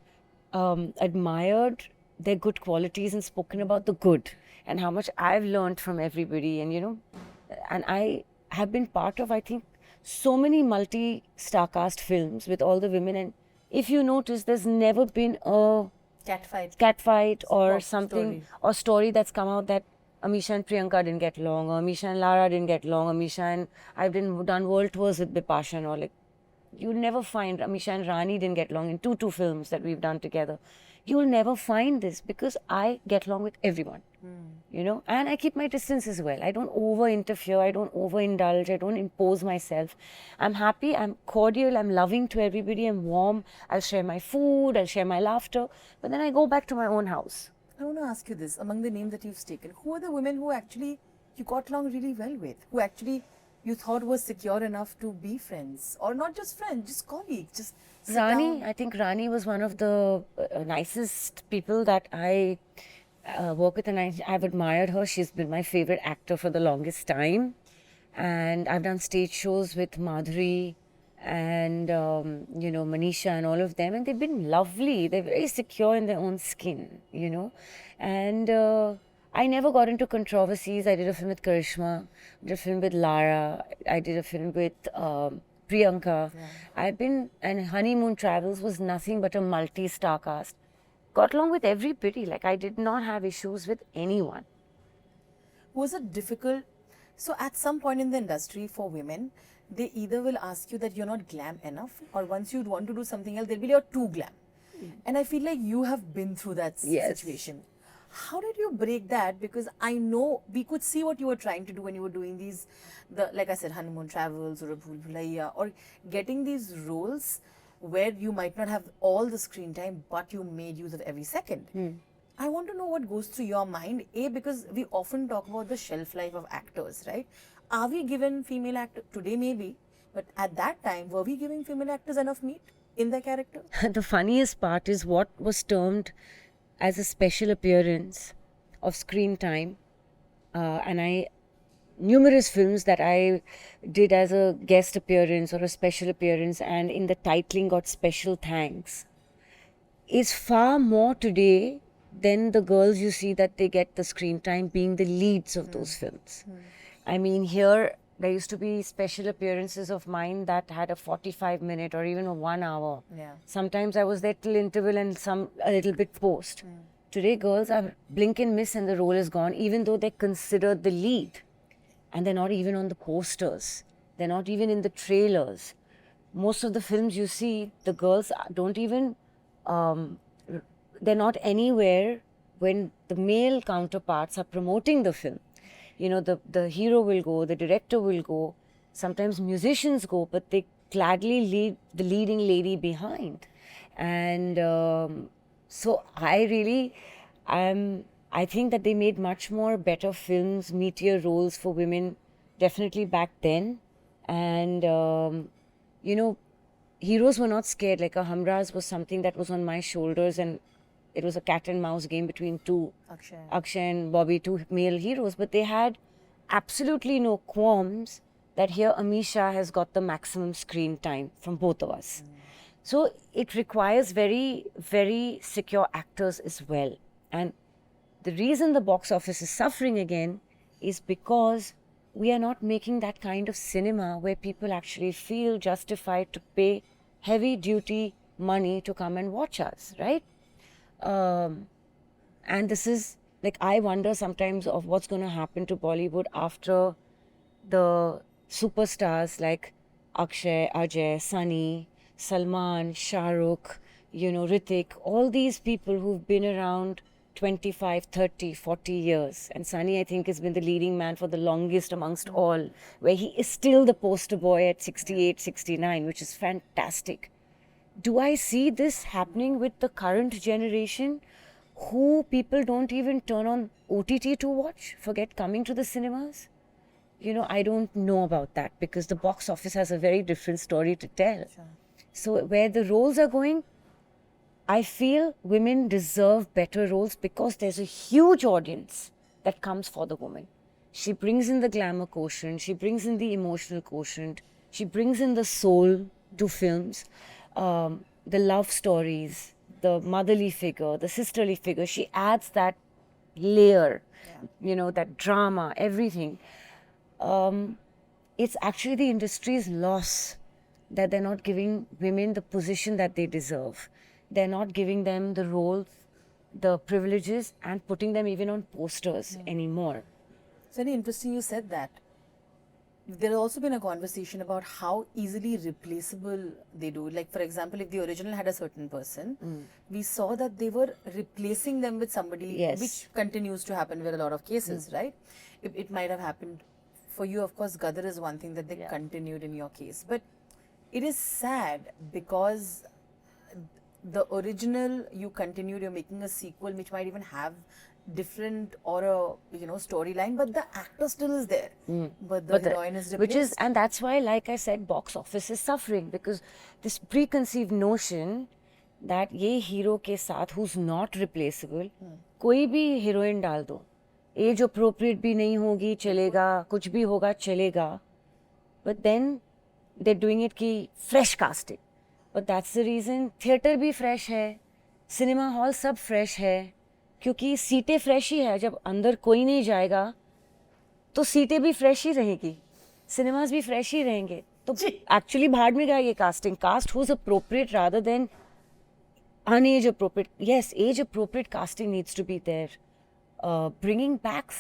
admired their good qualities and spoken about the good and how much I've learned from everybody. And, and I have been part of, I think, so many multi-star cast films with all the women. And if you notice, there's never been a catfight or something or story that's come out that Amisha and Priyanka didn't get along, or Amisha and Lara didn't get along, Amisha and I've done world tours with Bipasha and all. You'll never find Amisha and Rani didn't get along in two films that we've done together. You'll never find this because I get along with everyone, and I keep my distance as well. I don't over-interfere, I don't over-indulge, I don't impose myself. I'm happy, I'm cordial, I'm loving to everybody, I'm warm, I'll share my food, I'll share my laughter, but then I go back to my own house. I want to ask you this, among the names that you've taken, who are the women who actually you got along really well with, who actually you thought was secure enough to be friends, or not just friends, just colleagues, just sit Rani, down? I think Rani was one of the nicest people that I work with, and I've admired her. She's been my favorite actor for the longest time. And I've done stage shows with Madhuri and, Manisha and all of them, and they've been lovely. They're very secure in their own skin, And I never got into controversies. I did a film with Karishma, did a film with Lara, I did a film with Priyanka. And Honeymoon Travels was nothing but a multi-star cast. Got along with everybody. I did not have issues with anyone. Was it difficult? So at some point in the industry for women, they either will ask you that you're not glam enough, or once you want to do something else, they'll be you're too glam. And I feel like you have been through that situation. How did you break that? Because I know we could see what you were trying to do when you were doing these, like I said, Honeymoon Travels or a Bhool Bhulaiya, or getting these roles where you might not have all the screen time, but you made use of every second. I want to know what goes through your mind, because we often talk about the shelf life of actors, right? Are we given female actors, today maybe, but at that time, were we giving female actors enough meat in their character? The funniest part is what was termed as a special appearance of screen time. And numerous films that I did as a guest appearance or a special appearance, and in the titling got special thanks. is far more today than the girls you see that they get the screen time being the leads of those films. I mean, here there used to be special appearances of mine that had a 45-minute or even a 1 hour. Yeah. Sometimes I was there till interval and some a little bit post. Today, girls are blink and miss and the role is gone, even though they're considered the lead. And they're not even on the posters. They're not even in the trailers. Most of the films you see, the girls don't even, they're not anywhere when the male counterparts are promoting the film. You know, the hero will go, the director will go, sometimes musicians go, but they gladly leave the leading lady behind. And so I think that they made much more better films, meatier roles for women, definitely back then. And, you know, heroes were not scared. Like a Hamraz was something that was on my shoulders, and it was a cat and mouse game between two, Akshay and Bobby, two male heroes. But they had absolutely no qualms that here Amisha has got the maximum screen time from both of us. So it requires very, very secure actors as well. And the reason the box office is suffering again is because we are not making that kind of cinema where people actually feel justified to pay heavy duty money to come and watch us, right? And this is like, I wonder sometimes of what's going to happen to Bollywood after the superstars like Akshay, Ajay, Sunny, Salman, Shah Rukh, you know, Hrithik, all these people who've been around 25, 30, 40 years. And Sunny, I think, has been the leading man for the longest amongst all, where he is still the poster boy at 68, 69, which is fantastic. Do I see this happening with the current generation, who people don't even turn on OTT to watch, forget coming to the cinemas? You know, I don't know about that, because the box office has a very different story to tell. Sure. So where the roles are going, I feel women deserve better roles because there's a huge audience that comes for the woman. She brings in the glamour quotient, she brings in the emotional quotient, she brings in the soul to films, the love stories, the motherly figure, the sisterly figure. She adds that layer, you know, that drama, everything. It's actually the industry's loss that they're not giving women the position that they deserve. They're not giving them the roles, the privileges, and putting them even on posters anymore. It's very interesting you said that. There has also been a conversation about how easily replaceable they do. Like, for example, if the original had a certain person, we saw that they were replacing them with somebody, Yes. which continues to happen with a lot of cases, right? It might have happened for you, of course. Gadar is one thing that they continued in your case. But it is sad because the original you continued, you're making a sequel which might even have different or a storyline, but the actor still is there, but the heroine is replaced. Which is, and that's why, like I said, box office is suffering, because this preconceived notion that ये hero के साथ who's not replaceable, कोई भी heroine डाल दो, age appropriate भी नहीं होगी, चलेगा, कुछ भी होगा, चलेगा. But then they're doing it कि fresh casting. But that's the reason theatre भी fresh है, cinema hall सब fresh है, क्योंकि सीटें फ्रेश ही है. जब अंदर कोई नहीं जाएगा तो सीटें भी फ्रेश ही रहेगी, सिनेमास भी फ्रेश ही रहेंगे. तो एक्चुअली भाड़ में गया ये casting. Cast who's appropriate rather than unage appropriate. Yes, age appropriate casting needs to be there. Bringing back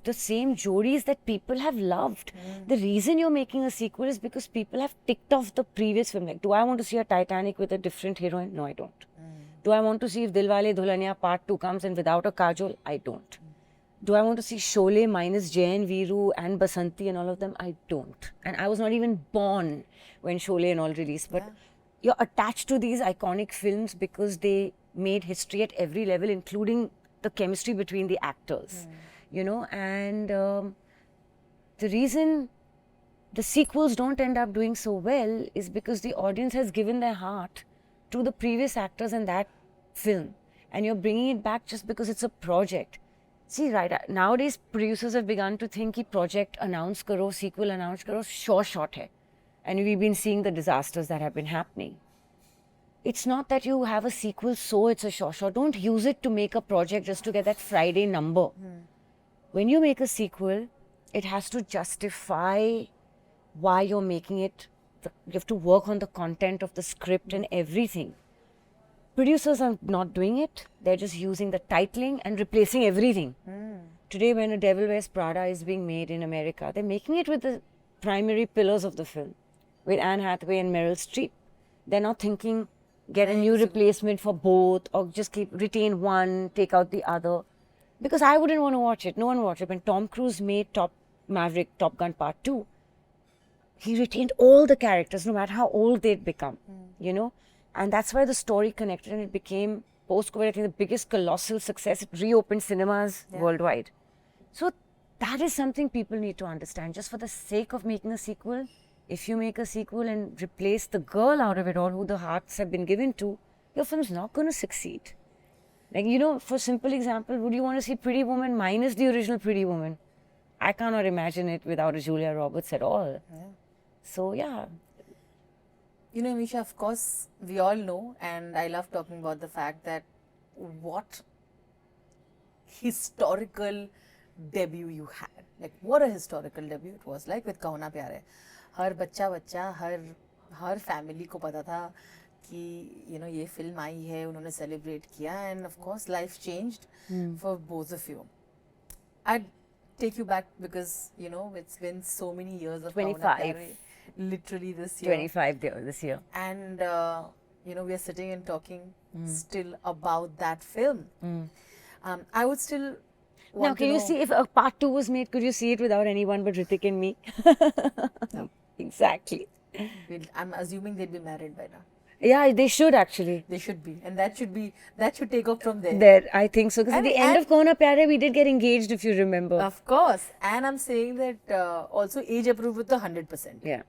the same jodis that people have loved. The reason you're making a sequel is because people have ticked off the previous film. Like, do I want to see a Titanic with a different heroine? No, I don't. Do I want to see if Dilwale Dulhania Part 2 comes and without a Kajol? I don't. Do I want to see Sholay minus Jayan, Veeru and Basanti and all of them? I don't. And I was not even born when Sholay and all released. But you're attached to these iconic films because they made history at every level, including the chemistry between the actors. You know, and the reason the sequels don't end up doing so well is because the audience has given their heart to the previous actors in that film, and you're bringing it back just because it's a project. See, right, nowadays producers have begun to think कि project announce करो, sequel announce करो, sure shot है. And we've been seeing the disasters that have been happening. it's not that you have a sequel, so it's a short. Don't use it to make a project just to get that Friday number. When you make a sequel, it has to justify why you're making it. You have to work on the content of the script and everything. Producers are not doing it. They're just using the titling and replacing everything. Today, when A Devil Wears Prada is being made in America, they're making it with the primary pillars of the film, with Anne Hathaway and Meryl Streep. They're not thinking, get a new replacement for both, or just retain one, take out the other. Because I wouldn't want to watch it. No one watched it. When Tom Cruise made Top Gun Part 2, he retained all the characters, no matter how old they'd become, you know. And that's why the story connected, and it became, post-COVID, I think, the biggest colossal success. It reopened cinemas worldwide. So that is something people need to understand. Just for the sake of making a sequel, if you make a sequel and replace the girl out of it all, who the hearts have been given to, your film's not going to succeed. Like, you know, for simple example, would you want to see Pretty Woman minus the original Pretty Woman? I cannot imagine it without a Julia Roberts at all. So, yeah. You know, Misha, of course, we all know, and I love talking about the fact that what historical debut you had. Like, what a historical debut it was, like with Kaho Na Pyar Hai. हर बच्चा हर family को पता था कि you know ये film आई है, उन्होंने celebrate किया, and of course life changed for both of you. I'd take you back because you know it's been so many years of Kaho Na 25. Pyar Hai, literally this year. 25 this year. And you know we are sitting and talking still about that film. I would still want Now, to can you know- see if a part 2 was made, could you see it without anyone but Hrithik and me? No. Exactly. I'm assuming they'd be married by now. Yeah, they should actually. They should be, and that should take off from there. There, I think so. Because at And- the end and- of Kaho Na Pyar Hai, we did get engaged, if you remember. Of course, and I'm saying that also age approved with the 100%. Yeah,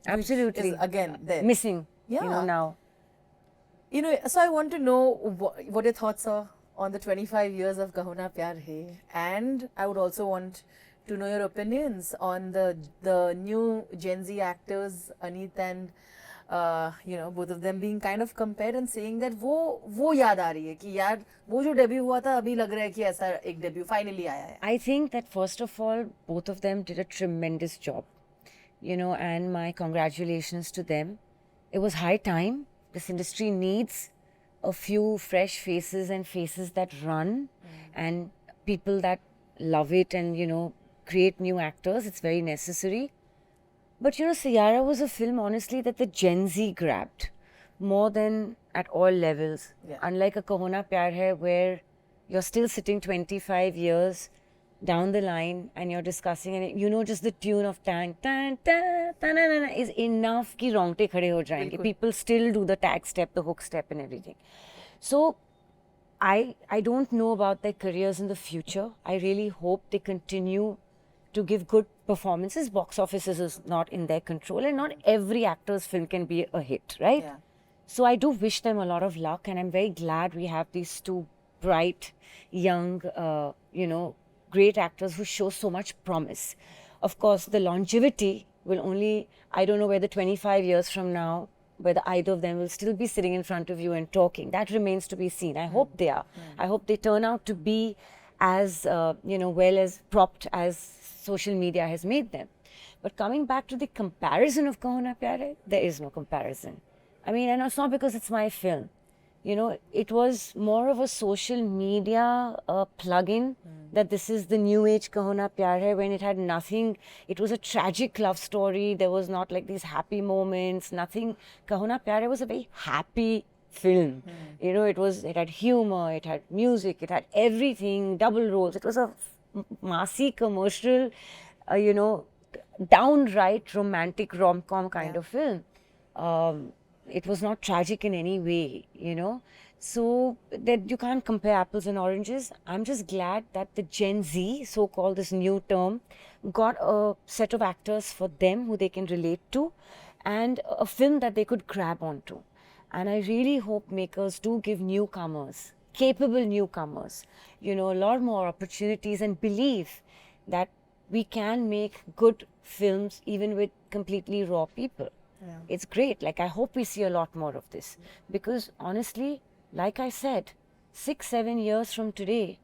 absolutely. Is again there. Missing. You know, Yeah. now. You know, so I want to know what your thoughts are on the 25 years of Kaho Na Pyar Hai, and I would also want to know your opinions on the new Gen Z actors, Aneet and you know, both of them being kind of compared and saying that वो याद आ रही है कि यार वो जो debut हुआ था अभी लग रहा है कि ऐसा एक डेब्यू फाइनली आया है. I think that first of all, both of them did a tremendous job, you know, and my congratulations to them. It was high time. This industry needs a few fresh faces and faces that run and people that love it and, you know, create new actors. It's very necessary. But, you know, Sayara was a film, honestly, that the Gen Z grabbed more than at all levels. Yeah. Unlike a Kaho Na Pyar Hai, where you're still sitting 25 years down the line and you're discussing, and you know, just the tune of tan, tan, tan, tan, na, na, na, is enough ki rongte khade ho jayenge. Bilkul. People still do the tag step, the hook step, and everything. So, I don't know about their careers in the future. I really hope they continue to give good performances. Box offices is not in their control, and not every actor's film can be a hit, right? Yeah. So I do wish them a lot of luck, and I'm very glad we have these two bright, young, you know, great actors who show so much promise. Of course, the longevity will only, I don't know whether 25 years from now, whether either of them will still be sitting in front of you and talking. That remains to be seen. I hope they are. I hope they turn out to be as, you know, well as propped as social media has made them. But coming back to the comparison of Kaho Na Pyar Hai, there is no comparison. I mean, and it's not because it's my film. You know, it was more of a social media plug-in that this is the new age Kaho Na Pyar Hai, when it had nothing. It was a tragic love story. There was not like these happy moments, nothing. Kaho Na Pyar Hai was a very happy film. You know, it had humor, it had music, it had everything, double roles. It was a massy commercial, you know, downright romantic rom-com kind of film. It was not tragic in any way, you know. So that you can't compare apples and oranges. I'm just glad that the Gen Z, so-called this new term, got a set of actors for them who they can relate to, and a film that they could grab onto. And I really hope makers do give newcomers, capable newcomers, you know, a lot more opportunities, and believe that we can make good films even with completely raw people. It's great. Like, I hope we see a lot more of this. Because honestly, like I said, 6-7 years from today,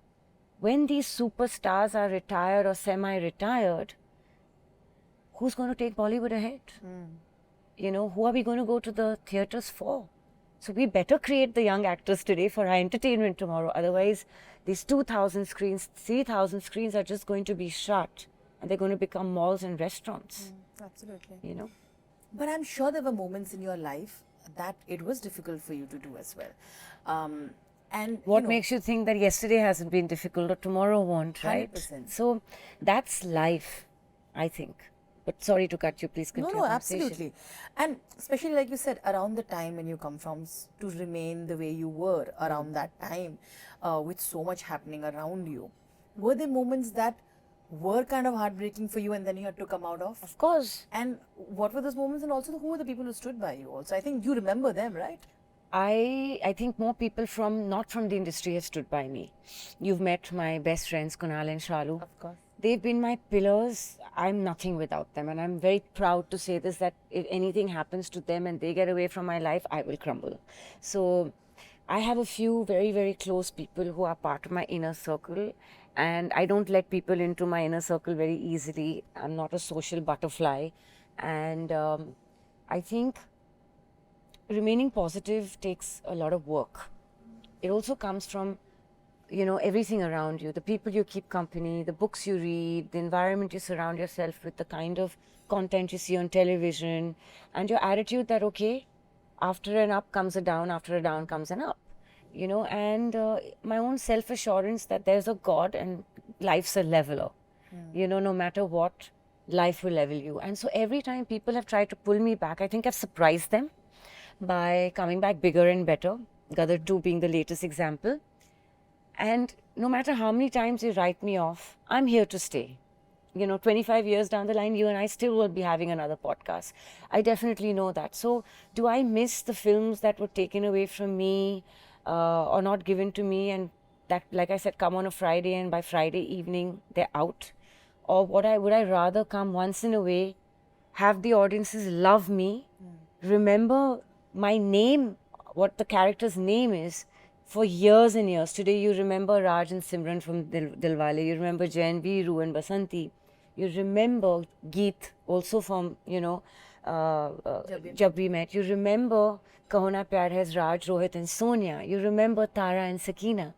when these superstars are retired or semi-retired, who's going to take Bollywood ahead? You know, who are we going to go to the theatres for? So we better create the young actors today for our entertainment tomorrow. Otherwise, these 2,000 screens, 3,000 screens are just going to be shut, and they're going to become malls and restaurants, Absolutely. you know. But I'm sure there were moments in your life that it was difficult for you to do as well. And What you know, makes you think that yesterday hasn't been difficult or tomorrow won't, right? 100%. So that's life, I think. But sorry to cut you, please No, continue. no, your conversation. absolutely. And especially like you said, around the time when you come from, to remain the way you were around that time, with so much happening around you, were there moments that were kind of heartbreaking for you and then you had to come out of? Of course. And what were those moments, and also who were the people who stood by you also? I think you remember them, right? I think more people not from the industry have stood by me. You've met my best friends, Kunal and Shalu. Of course. They've been my pillars. I'm nothing without them. And I'm very proud to say this, that if anything happens to them and they get away from my life, I will crumble. So I have a few very, very close people who are part of my inner circle. And I don't let people into my inner circle very easily. I'm not a social butterfly. And I think remaining positive takes a lot of work. It also comes from, you know, everything around you, the people you keep company, the books you read, the environment you surround yourself with, the kind of content you see on television, and your attitude that, okay, after an up comes a down, after a down comes an up, you know, and my own self-assurance that there's a God and life's a leveler, you know, no matter what, life will level you. And so every time people have tried to pull me back, I think I've surprised them by coming back bigger and better, Gadar 2 being the latest example. And no matter how many times you write me off, I'm here to stay. You know, 25 years down the line, you and I still will be having another podcast. I definitely know that. So, do I miss the films that were taken away from me or not given to me, and that, like I said, come on a Friday and by Friday evening they're out? Or would I rather come once in a way, have the audiences love me, remember my name, what the character's name is, for years and years. Today you remember Raj and Simran from Dilwale, you remember Jain Veeru and Basanti, you remember Geet also from, you know, Jab We Met, you remember Kaho Na Pyar Hai, Raj, Rohit and Sonia, you remember Tara and Sakina.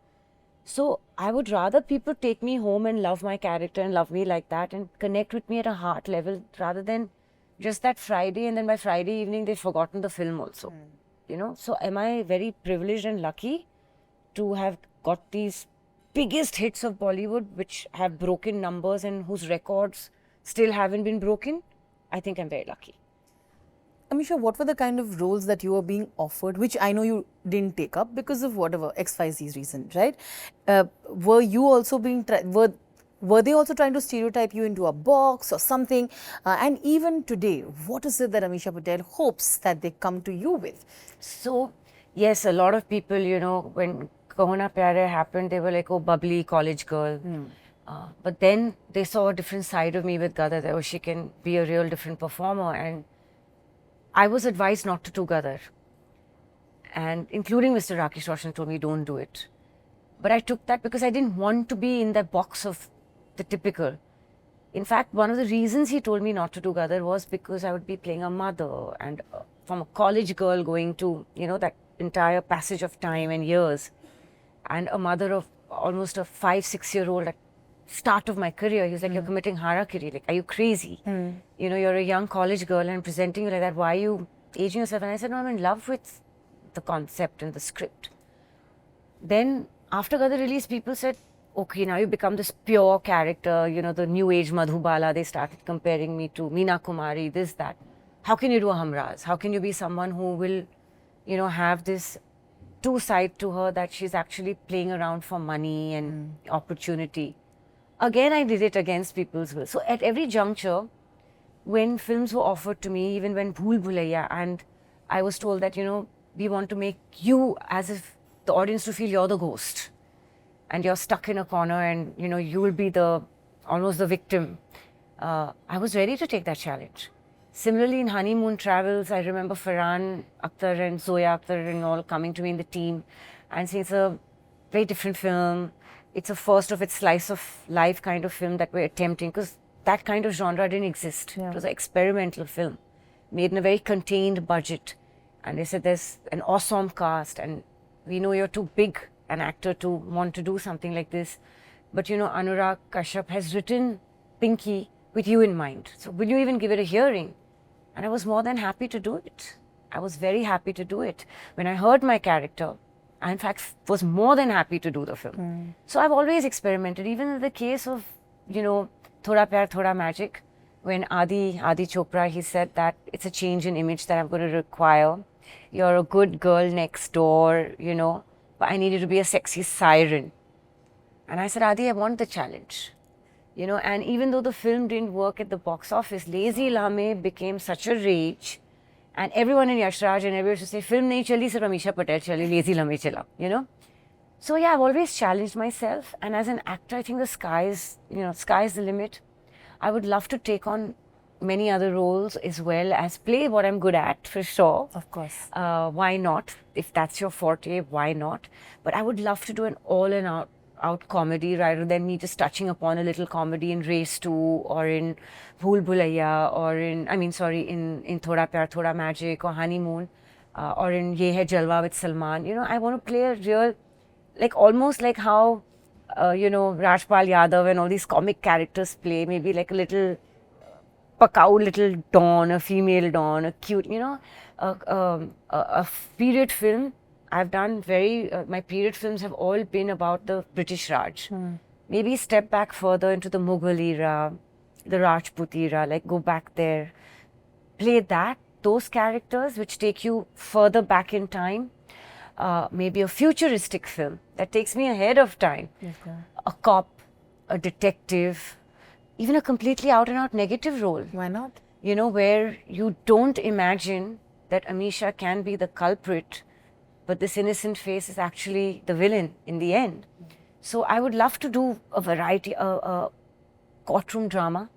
So I would rather people take me home and love my character and love me like that and connect with me at a heart level, rather than just that Friday, and then by Friday evening they've forgotten the film also. You know, so am I very privileged and lucky to have got these biggest hits of Bollywood which have broken numbers and whose records still haven't been broken? I think I'm very lucky. Amisha, what were the kind of roles that you were being offered, which I know you didn't take up because of whatever XYZ reason, right? Were you also being were they also trying to stereotype you into a box or something? And even today, what is it that Amisha Patel hopes that they come to you with? So, yes, a lot of people, you know, when Kaho Na Pyar Hai happened, they were like, oh, bubbly college girl. But then they saw a different side of me with Gadar, that oh, she can be a real different performer. And I was advised not to do Gadar. And including Mr. Rakesh Roshan told me, don't do it. But I took that because I didn't want to be in that box of the typical. In fact, one of the reasons he told me not to do Gadar was because I would be playing a mother, and from a college girl going to, you know, that entire passage of time and years, and a mother of almost a 5-6-year-old at start of my career. He was like, you're committing harakiri. Like, are you crazy? You know, you're a young college girl and presenting you like that. Why are you aging yourself? And I said, no, I'm in love with the concept and the script. Then after Gadar release, people said, okay, now you become this pure character, you know, the new age Madhubala. They started comparing me to Meena Kumari, this, that. How can you do a Hamraz? How can you be someone who will, you know, have this two side to her, that she's actually playing around for money and opportunity? Again, I did it against people's will. So at every juncture, when films were offered to me, even when Bhool Bhulaiya, and I was told that, you know, we want to make you as if the audience to feel you're the ghost and you're stuck in a corner and, you know, you will be the almost the victim. I was ready to take that challenge. Similarly, in Honeymoon Travels, I remember Farhan Akhtar and Zoya Akhtar and all coming to me in the team and saying it's a very different film. It's a first of its slice of life kind of film that we're attempting, because that kind of genre didn't exist. Yeah. It was an experimental film made in a very contained budget. And they said there's an awesome cast, and we know you're too big an actor to want to do something like this. But you know, Anurag Kashyap has written Pinky with you in mind. So will you even give it a hearing? And I was more than happy to do it. I was very happy to do it. When I heard my character, I in fact was more than happy to do the film. So I've always experimented, even in the case of, you know, Thoda Pyar, Thoda Magic, when Adi Chopra, he said that it's a change in image that I'm going to require. You're a good girl next door, you know, but I need you to be a sexy siren. And I said, Adi, I want the challenge. You know, and even though the film didn't work at the box office, Lazy Lame became such a rage. And everyone in Yash Raj and everyone used to say, film nahi chali, sir Amisha Patel chali, Lazy Lame chala, you know. So yeah, I've always challenged myself. And as an actor, I think the sky's the limit. I would love to take on many other roles as well as play what I'm good at, for sure. Of course. Why not? If that's your forte, why not? But I would love to do an all-out comedy rather than me just touching upon a little comedy in Race 2 or in Bhool Bhulaiya or in Thoda Pyar, Thoda Magic or Honeymoon or in Ye Hai Jalwa with Salman. You know, I want to play a real, like almost like how, you know, Rajpal Yadav and all these comic characters play, maybe like a little pakau little Dawn, a female Dawn, a cute, you know, a period film. I've done my period films have all been about the British Raj. Maybe step back further into the Mughal era, the Rajput era, like go back there, play those characters which take you further back in time. Maybe a futuristic film that takes me ahead of time. Okay. A cop, a detective, even a completely out and out negative role. Why not? You know, where you don't imagine that Amisha can be the culprit, but this innocent face is actually the villain in the end. So I would love to do a variety, a courtroom drama,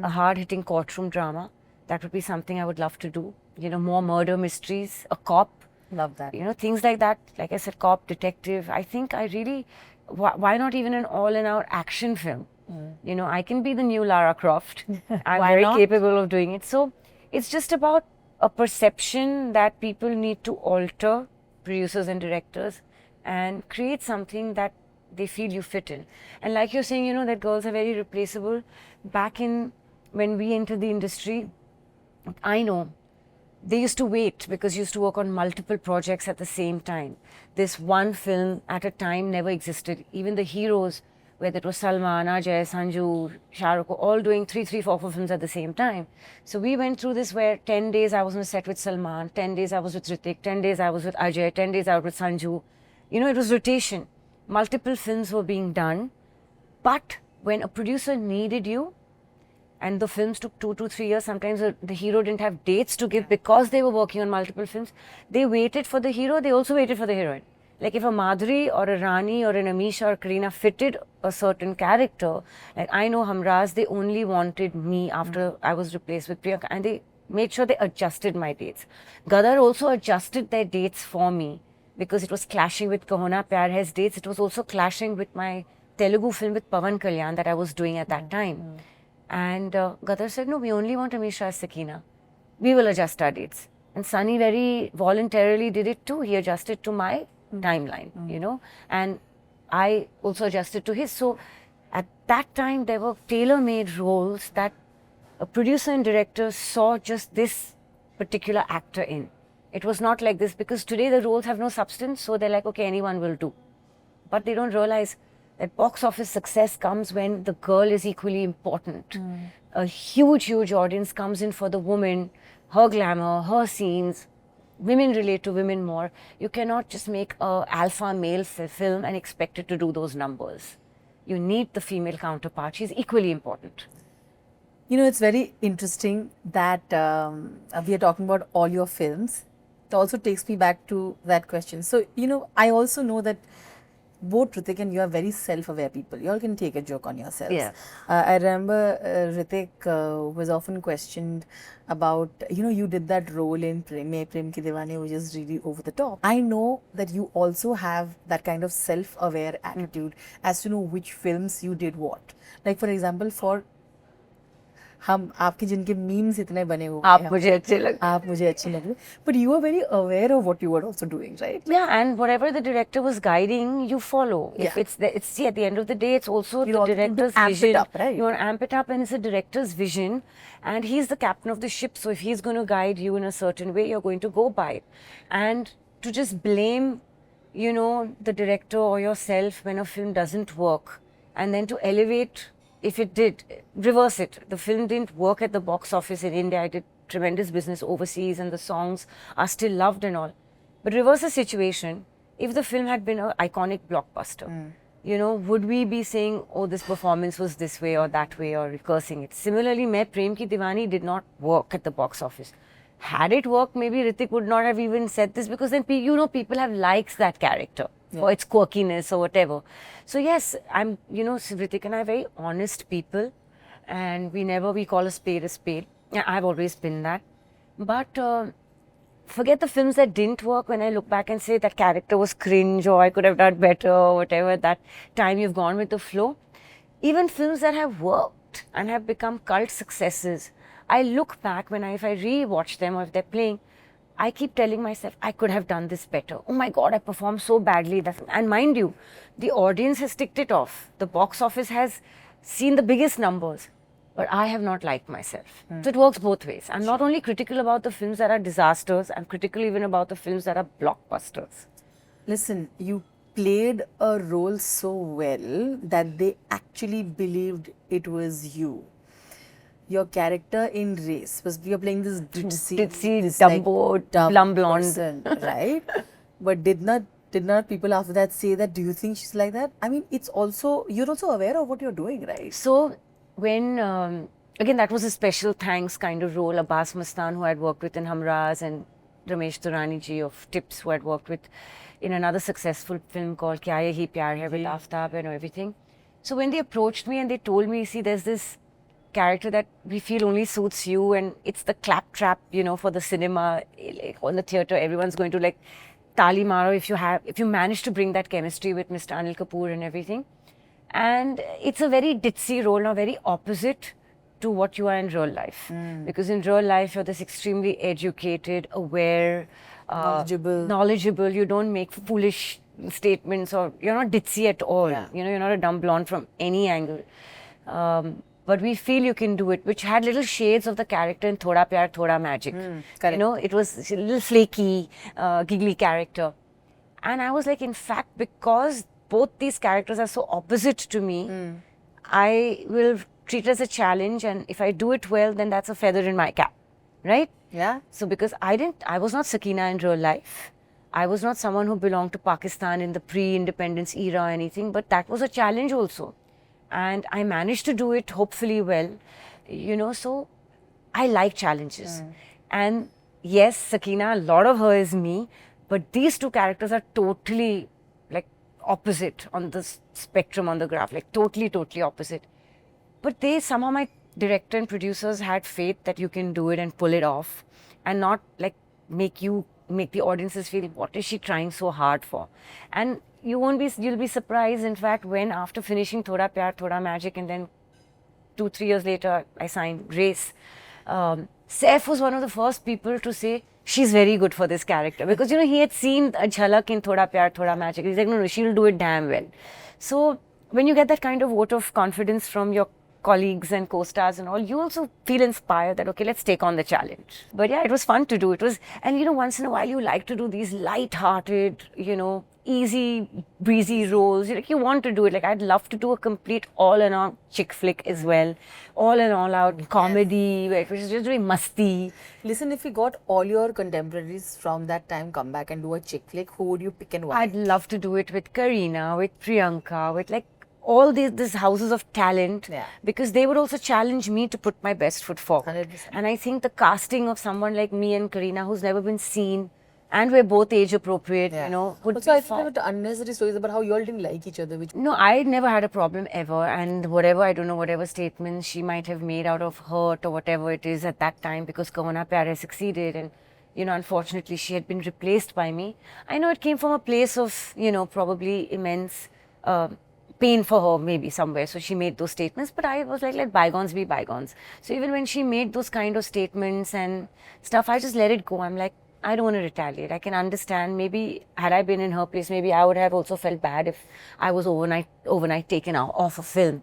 a hard-hitting courtroom drama. That would be something I would love to do. You know, more murder mysteries, a cop. Love that. You know, things like that. Like I said, cop, detective. I think I really, why not even an all-in-out action film? You know, I can be the new Lara Croft. I'm Why very not? capable of doing it. So it's just about a perception that people need to alter, producers and directors, and create something that they feel you fit in. And like you're saying, you know, that girls are very replaceable. Back in, when we entered the industry, I know they used to wait because you used to work on multiple projects at the same time. This one film at a time never existed. Even the heroes, whether it was Salman, Ajay, Sanju, Shah Rukh, all doing 3, 4 films at the same time. So we went through this where 10 days I was on a set with Salman, 10 days I was with Hrithik, 10 days I was with Ajay, 10 days I was with Sanju. You know, it was rotation. Multiple films were being done. But when a producer needed you, and the films took 2 to 3 years, sometimes the hero didn't have dates to give because they were working on multiple films. They waited for the hero, they also waited for the heroine. Like if a Madhuri or a Rani or an Amisha or Kareena fitted a certain character, like I know Hamraz, they only wanted me after I was replaced with Priyanka, and they made sure they adjusted my dates. Gadar also adjusted their dates for me because it was clashing with Kaho Na Pyar Hai's dates. It was also clashing with my Telugu film with Pavan Kalyan that I was doing at that time. And Gadar said, no, we only want Amisha as Sakina. We will adjust our dates. And Sunny very voluntarily did it too. He adjusted to my timeline, you know, and I also adjusted to his. So at that time, there were tailor-made roles that a producer and director saw just this particular actor in. It was not like this because today the roles have no substance, so they're like, okay, anyone will do. But they don't realize that box office success comes when the girl is equally important. A huge, huge audience comes in for the woman, her glamour, her scenes. Women relate to women more. You cannot just make a alpha male film and expect it to do those numbers. You need the female counterpart. She's equally important. You know, it's very interesting that we are talking about all your films. It also takes me back to that question. So, you know, I also know that both Ritik and you are very self-aware people. You all can take a joke on yourselves. Yeah. I remember Ritik was often questioned about, you did that role in Prem Ki Deewani, which is really over the top. I know that you also have that kind of self-aware attitude as to know which films you did what. Like for example, for हम आपके जिनके memes इतने बने हुए आप हैं, मुझे अच्छे लगे. आप मुझे अच्छे लगे, but you are very aware of what you were also doing, right? Yeah, and whatever the director was guiding, you follow. If Yeah. it's see, at the end of the day, it's also You the also need to director's amp it vision. up, right? You want to amp it up, and it's the director's vision, and he's the captain of the ship. So if he's going to guide you in a certain way, you're going to go by it. And to just blame, the director or yourself when a film doesn't work, and then to elevate. If it did, reverse it. The film didn't work at the box office in India. It did tremendous business overseas, and the songs are still loved and all. But reverse the situation. If the film had been an iconic blockbuster, would we be saying, oh, this performance was this way or that way, or recursing it? Similarly, Main Prem Ki Deewani did not work at the box office. Had it worked, maybe Ritik would not have even said this, because then people have likes that character for its quirkiness or whatever. So yes, I'm, Ritik and I are very honest people, and we call a spade a spade. I've always been that. But forget the films that didn't work. When I look back and say that character was cringe, or I could have done better, or whatever, that time you've gone with the flow. Even films that have worked and have become cult successes, I look back if I re-watch them, or if they're playing, I keep telling myself, I could have done this better. Oh my God, I performed so badly. And mind you, the audience has ticked it off. The box office has seen the biggest numbers, but I have not liked myself. So it works both ways. I'm not only critical about the films that are disasters, I'm critical even about the films that are blockbusters. Listen, you played a role so well that they actually believed it was you. Your character in Race was, you're playing this Ditzy, this Dumbo, dumb plum blonde. person, right? But did not people after that say that, do you think she's like that? I mean, you're also aware of what you're doing, right? So when, again, that was a special thanks kind of role. Abbas Mastan, who I'd worked with in Hamraz, and Ramesh Durrani ji of Tips, who I'd worked with in another successful film called Kya Yahi Pyar Hai with Aftab and everything. So when they approached me and they told me, see, there's this character that we feel only suits you, and it's the claptrap, for the cinema, like on the theatre, everyone's going to like tali maro if you manage to bring that chemistry with Mr. Anil Kapoor and everything. And it's a very ditzy role, now very opposite to what you are in real life. Because in real life, you're this extremely educated, aware, knowledgeable. You don't make foolish statements, or you're not ditzy at all. Yeah. You're not a dumb blonde from any angle. But we feel you can do it, which had little shades of the character in Thoda Pyar, Thoda Magic. Correct. It was a little flaky, giggly character. And I was like, in fact, because both these characters are so opposite to me, I will treat it as a challenge, and if I do it well, then that's a feather in my cap, right? Yeah. So because I was not Sakina in real life. I was not someone who belonged to Pakistan in the pre-independence era or anything, but that was a challenge also. And I managed to do it hopefully well, so I like challenges. And yes, Sakina, a lot of her is me, but these two characters are totally like opposite on the spectrum, on the graph, like totally opposite. But somehow my director and producers had faith that you can do it and pull it off, and not like make the audiences feel, what is she trying so hard for? And you'll be surprised, in fact, when after finishing Thoda Pyar, Thoda Magic, and then 2-3 years later, I signed Race, Saif was one of the first people to say, she's very good for this character. Because, he had seen a jhalak in Thoda Pyar, Thoda Magic. He's like, no, she'll do it damn well. So when you get that kind of vote of confidence from your colleagues and co-stars and all, you also feel inspired that, okay, let's take on the challenge. But yeah, it was fun to do. And once in a while you like to do these light-hearted, easy, breezy roles. You want to do it. Like, I'd love to do a complete all-in-all chick flick as well. All-in-all-out comedy, which is just doing masti. Listen, if we got all your contemporaries from that time come back and do a chick flick, who would you pick and why? I'd love to do it with Kareena, with Priyanka, with like all these houses of talent, because they would also challenge me to put my best foot forward. 100%. And I think the casting of someone like me and Kareena, who's never been seen and we're both age appropriate, Yeah. you know, would Also, be I think there were unnecessary stories about how you all didn't like each other, which No, I never had a problem ever, and whatever, I don't know, whatever statements she might have made out of hurt or whatever it is at that time, because Kawana Pyare succeeded, and you know, unfortunately, she had been replaced by me. I know it came from a place of, you know, probably immense pain for her, maybe somewhere. So she made those statements, but I was like, let bygones be bygones. So even when she made those kind of statements and stuff, I just let it go. I'm like, I don't want to retaliate. I can understand. Maybe had I been in her place, maybe I would have also felt bad if I was overnight taken out off a film,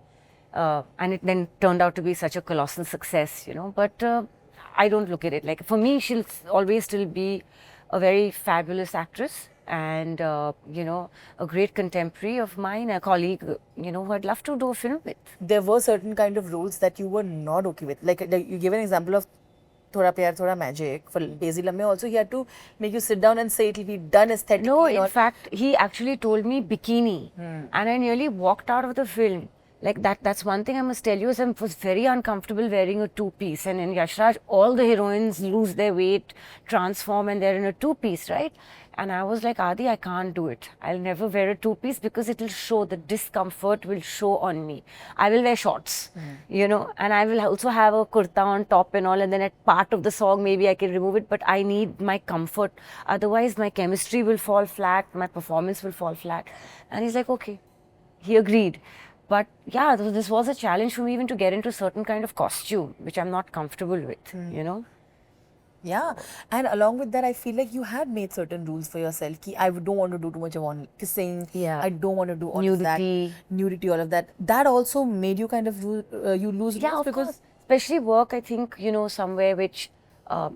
and it then turned out to be such a colossal success, you know. But I don't look at it like, for me, she'll always still be a very fabulous actress, and you know, a great contemporary of mine, a colleague, you know, who I'd love to do a film with. there were certain kind of roles that you were not okay with. Like you gave an example of Thoda Pyar, Thoda Magic. For Daisy Lamme also, he had to make you sit down and say it'll be done aesthetically. No, and all. in fact, he actually told me bikini, and I nearly walked out of the film. Like that's one thing I must tell you, is I was very uncomfortable wearing a two-piece. And in Yashraj, all the heroines lose their weight, transform, and they're in a two-piece, right? And I was like, Adi, I can't do it. I'll never wear a two-piece because it'll show, the discomfort will show on me. I will wear shorts, you know, and I will also have a kurta on top and all, and then at part of the song, maybe I can remove it, but I need my comfort. Otherwise, my chemistry will fall flat, my performance will fall flat. And he's like, okay. He agreed. But yeah, this was a challenge for me even to get into a certain kind of costume, which I'm not comfortable with, you know. Yeah, and along with that, I feel like you had made certain rules for yourself. Ki I don't want to do too much of on kissing. Yeah. I don't want to do all Nudity. of that. Nudity, all of that. That also made you kind of you lose Yeah, rules of because course. Especially work, I think, you know, somewhere which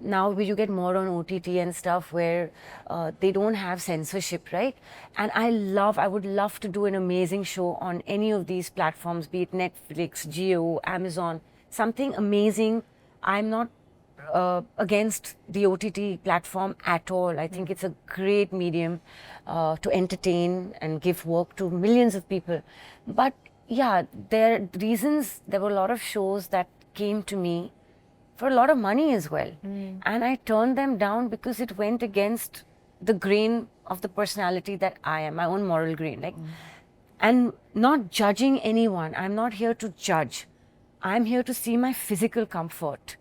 now you get more on OTT and stuff where they don't have censorship, right? And I would love to do an amazing show on any of these platforms, be it Netflix, Jio, Amazon, something amazing. I'm not against the OTT platform at all. I think it's a great medium to entertain and give work to millions of people. But yeah, there were a lot of shows that came to me for a lot of money as well. And I turned them down because it went against the grain of the personality that I am, my own moral grain. Like, and not judging anyone. I'm not here to judge. I'm here to see my physical comfort.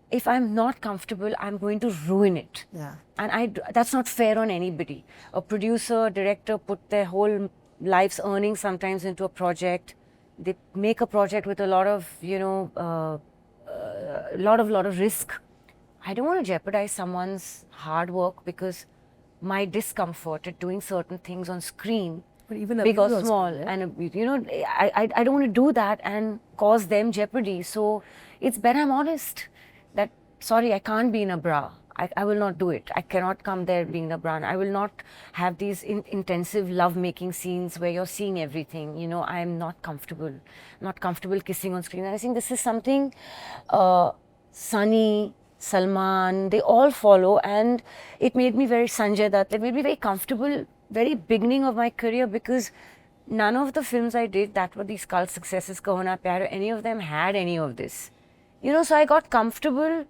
If I'm not comfortable, I'm going to ruin it. Yeah. And that's not fair on anybody. A producer, director put their whole life's earnings sometimes into a project. They make a project with a lot of, you know, lot of risk. I don't want to jeopardize someone's hard work because my discomfort at doing certain things on screen, But even big or Abhi was small, also, right? and you know, I don't want to do that and cause them jeopardy. So it's better I'm honest that, sorry, I can't be in a bra. I will not do it. I cannot come there being in a bra. And I will not have these intensive love-making scenes where you're seeing everything. You know, I am not comfortable kissing on screen. And I think this is something Sunny, Salman, they all follow. And it made me very Sanjay Dutt. It made me very comfortable, very beginning of my career, because none of the films I did that were these cult successes, Kahuna Pyar, any of them had any of this. You know, so I got comfortable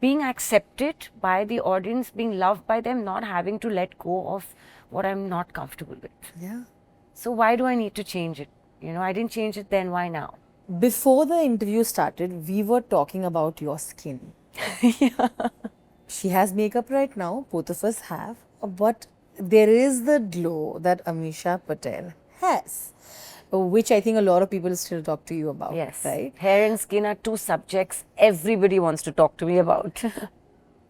being accepted by the audience, being loved by them, not having to let go of what I'm not comfortable with. Yeah. So why do I need to change it? You know, I didn't change it then, why now? Before the interview started, we were talking about your skin. She has makeup right now, both of us have, but there is the glow that Amisha Patel has, which I think a lot of people still talk to you about, Yes. right? Hair and skin are two subjects everybody wants to talk to me about.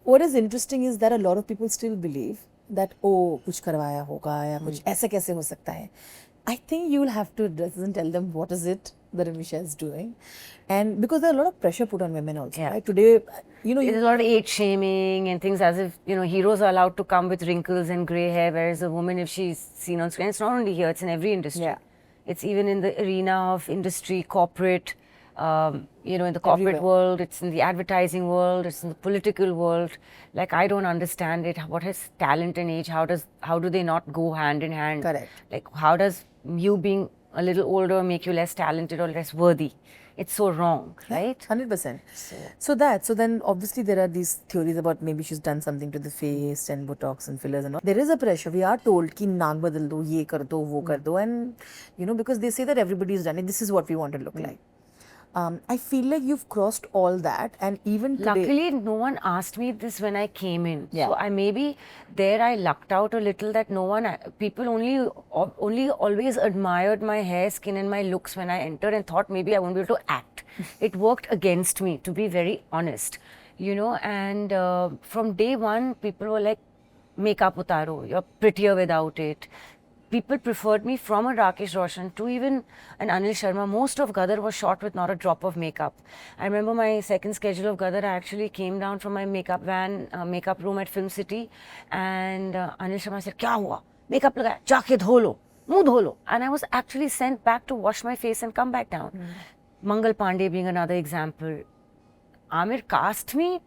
What is interesting is that a lot of people still believe that, oh, कुछ करवाया होगा या कुछ ऐसा कैसे हो सकता है. I think you will have to tell them what is it that Amisha is doing, and because there are a lot of pressure put on women also, Yeah. right? Today, you know, There's a lot of age shaming and things, as if, you know, heroes are allowed to come with wrinkles and grey hair, whereas a woman, if she's seen on screen, it's not only here, it's in every industry. Yeah. It's even in the arena of industry, corporate, you know, in the corporate Everywhere. world, it's in the advertising world, it's in the political world. Like, I don't understand it. What is talent and age? How do they not go hand in hand? Correct. Like, how does you being a little older make you less talented or less worthy? it's so wrong, right? 100%. So then obviously there are these theories about maybe she's done something to the face and Botox and fillers and all. There is a pressure. We are told ki naak badal do, ye kar do, wo kar do, and because they say that everybody's done it. This is what we want to look like. I feel like you've crossed all that, and even today. Luckily, no one asked me this when I came in. Yeah. So I lucked out a little that people only always admired my hair, skin and my looks when I entered and thought maybe I won't be able to act. It worked against me, to be very honest. And from day one, people were like, makeup utaro, you're prettier without it. People preferred me from a Rakesh Roshan to even an Anil Sharma. Most of Gadar was shot with not a drop of makeup. I remember my second schedule of Gadar, I actually came down from my makeup room at Film City, and Anil Sharma said, "Kya hua? Makeup lagaya, jaake dho lo, muh dho lo." And I was actually sent back to wash my face and come back down. Mangal Pandey being another example. Amir cast me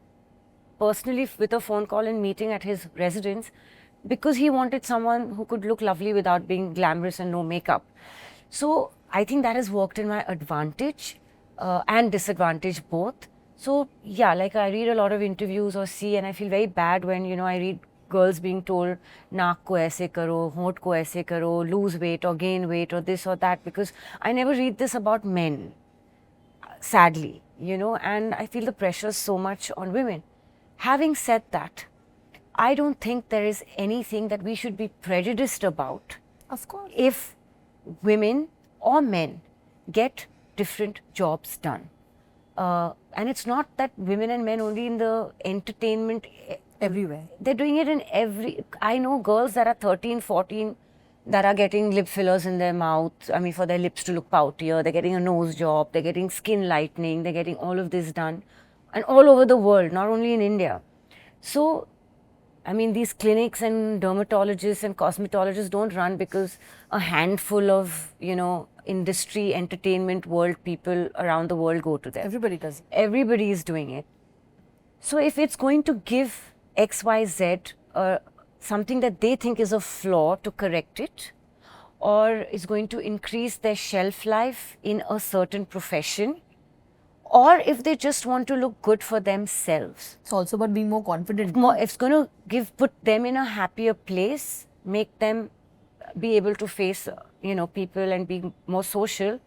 personally with a phone call and meeting at his residence, because he wanted someone who could look lovely without being glamorous and no makeup. So I think that has worked in my advantage and disadvantage both. So yeah, like I read a lot of interviews or see, and I feel very bad when, I read girls being told, naak ko aise karo, hont ko aise karo, lose weight or gain weight or this or that, because I never read this about men, sadly, and I feel the pressure so much on women. Having said that, I don't think there is anything that we should be prejudiced about. Of course. If women or men get different jobs done. And it's not that women and men only in the entertainment. Everywhere. They're doing it in I know girls that are 13, 14 that are getting lip fillers in their mouth. I mean, for their lips to look poutier. They're getting a nose job. They're getting skin lightening. They're getting all of this done. And all over the world, not only in India. So, I mean, these clinics and dermatologists and cosmetologists don't run because a handful of, industry, entertainment world people around the world go to them. Everybody does. Everybody is doing it. So if it's going to give XYZ something that they think is a flaw to correct it, or is going to increase their shelf life in a certain profession, or if they just want to look good for themselves. It's also about being more confident. It's going to put them in a happier place, make them be able to face, people and be more social.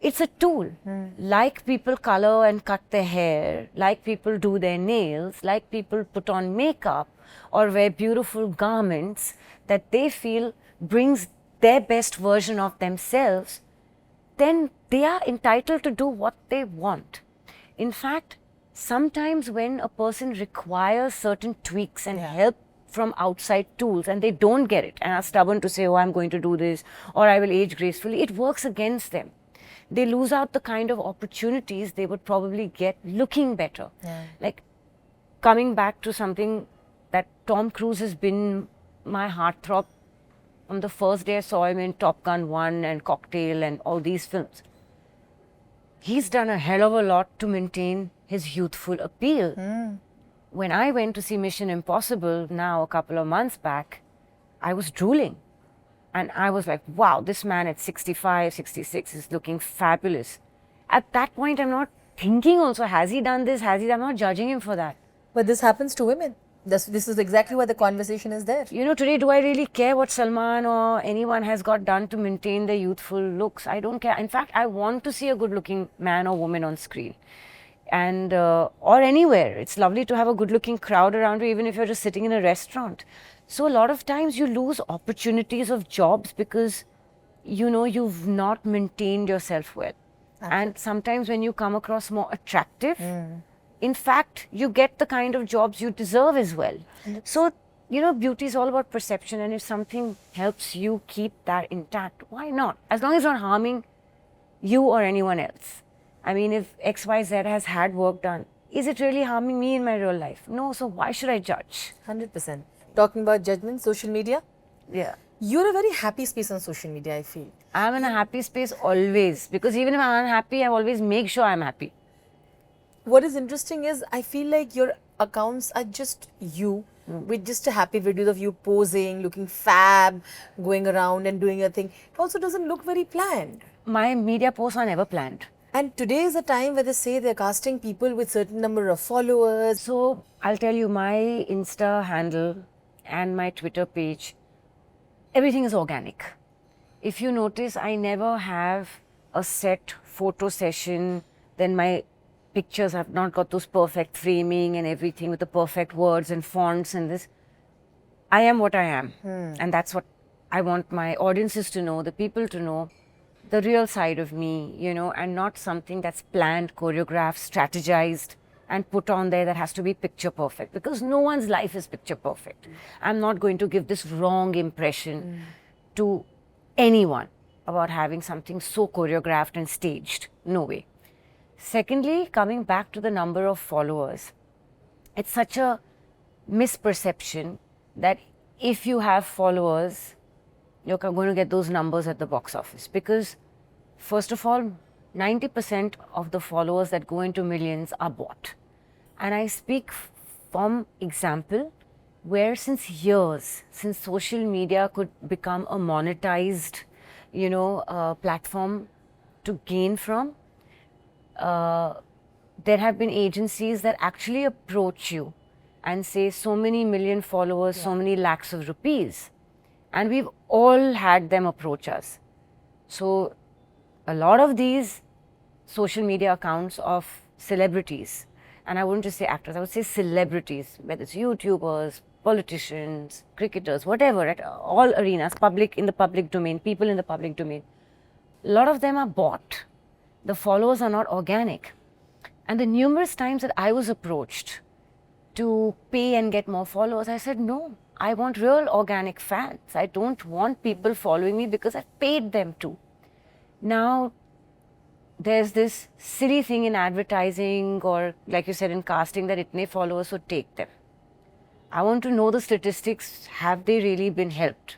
It's a tool. Like people color and cut their hair, like people do their nails, like people put on makeup or wear beautiful garments that they feel brings their best version of themselves, then they are entitled to do what they want. In fact, sometimes when a person requires certain tweaks and help from outside tools and they don't get it and are stubborn to say, oh, I'm going to do this, or I will age gracefully, it works against them. They lose out the kind of opportunities they would probably get looking better. Like coming back to something that Tom Cruise has been my heartthrob on the first day I saw him in Top Gun 1 and Cocktail and all these films. He's done a hell of a lot to maintain his youthful appeal. When I went to see Mission Impossible now a couple of months back, I was drooling. And I was like, wow, this man at 65, 66 is looking fabulous. At that point, I'm not thinking also, has he done this? I'm not judging him for that. But this happens to women. This is exactly why the conversation is there. Today, do I really care what Salman or anyone has got done to maintain their youthful looks? I don't care. In fact, I want to see a good-looking man or woman on screen. And, or anywhere. It's lovely to have a good-looking crowd around you, even if you're just sitting in a restaurant. So a lot of times you lose opportunities of jobs because, you've not maintained yourself well. And sometimes when you come across more attractive, in fact, you get the kind of jobs you deserve as well. So, beauty is all about perception, and if something helps you keep that intact, why not? As long as it's not harming you or anyone else. I mean, if XYZ has had work done, is it really harming me in my real life? No, so why should I judge? 100%. Talking about judgment, social media. Yeah. You're a very happy space on social media, I feel. I'm in a happy space always, because even if I'm unhappy, I always make sure I'm happy. What is interesting is I feel like your accounts are just you with just a happy videos of you posing, looking fab, going around and doing your thing. It also doesn't look very planned. My media posts are never planned. And today is a time where they say they're casting people with certain number of followers. So I'll tell you, my Insta handle and my Twitter page, everything is organic. If you notice, I never have a set photo session, then my pictures have not got those perfect framing and everything with the perfect words and fonts and this. I am what I am. And that's what I want my audiences to know, the people to know, the real side of me, you know, and not something that's planned, choreographed, strategized, and put on there that has to be picture perfect, because no one's life is picture perfect. I'm not going to give this wrong impression to anyone about having something so choreographed and staged. No way. Secondly, coming back to the number of followers, it's such a misperception that if you have followers, you're going to get those numbers at the box office. Because, first of all, 90% of the followers that go into millions are bought. And I speak from example where since years, since social media could become a monetized, you know, platform to gain from, there have been agencies that actually approach you and say so many million followers, so many lakhs of rupees. And we've all had them approach us. So a lot of these social media accounts of celebrities, and I wouldn't just say actors, I would say celebrities, whether it's YouTubers, politicians, cricketers, whatever, at all arenas, in the public domain, people in the public domain, a lot of them are bought. The followers are not organic. And the numerous times that I was approached to pay and get more followers, I said, no, I want real organic fans. I don't want people following me because I paid them to. Now, there's this silly thing in advertising or, like you said, in casting that itne followers, so take them. I want to know the statistics. Have they really been helped?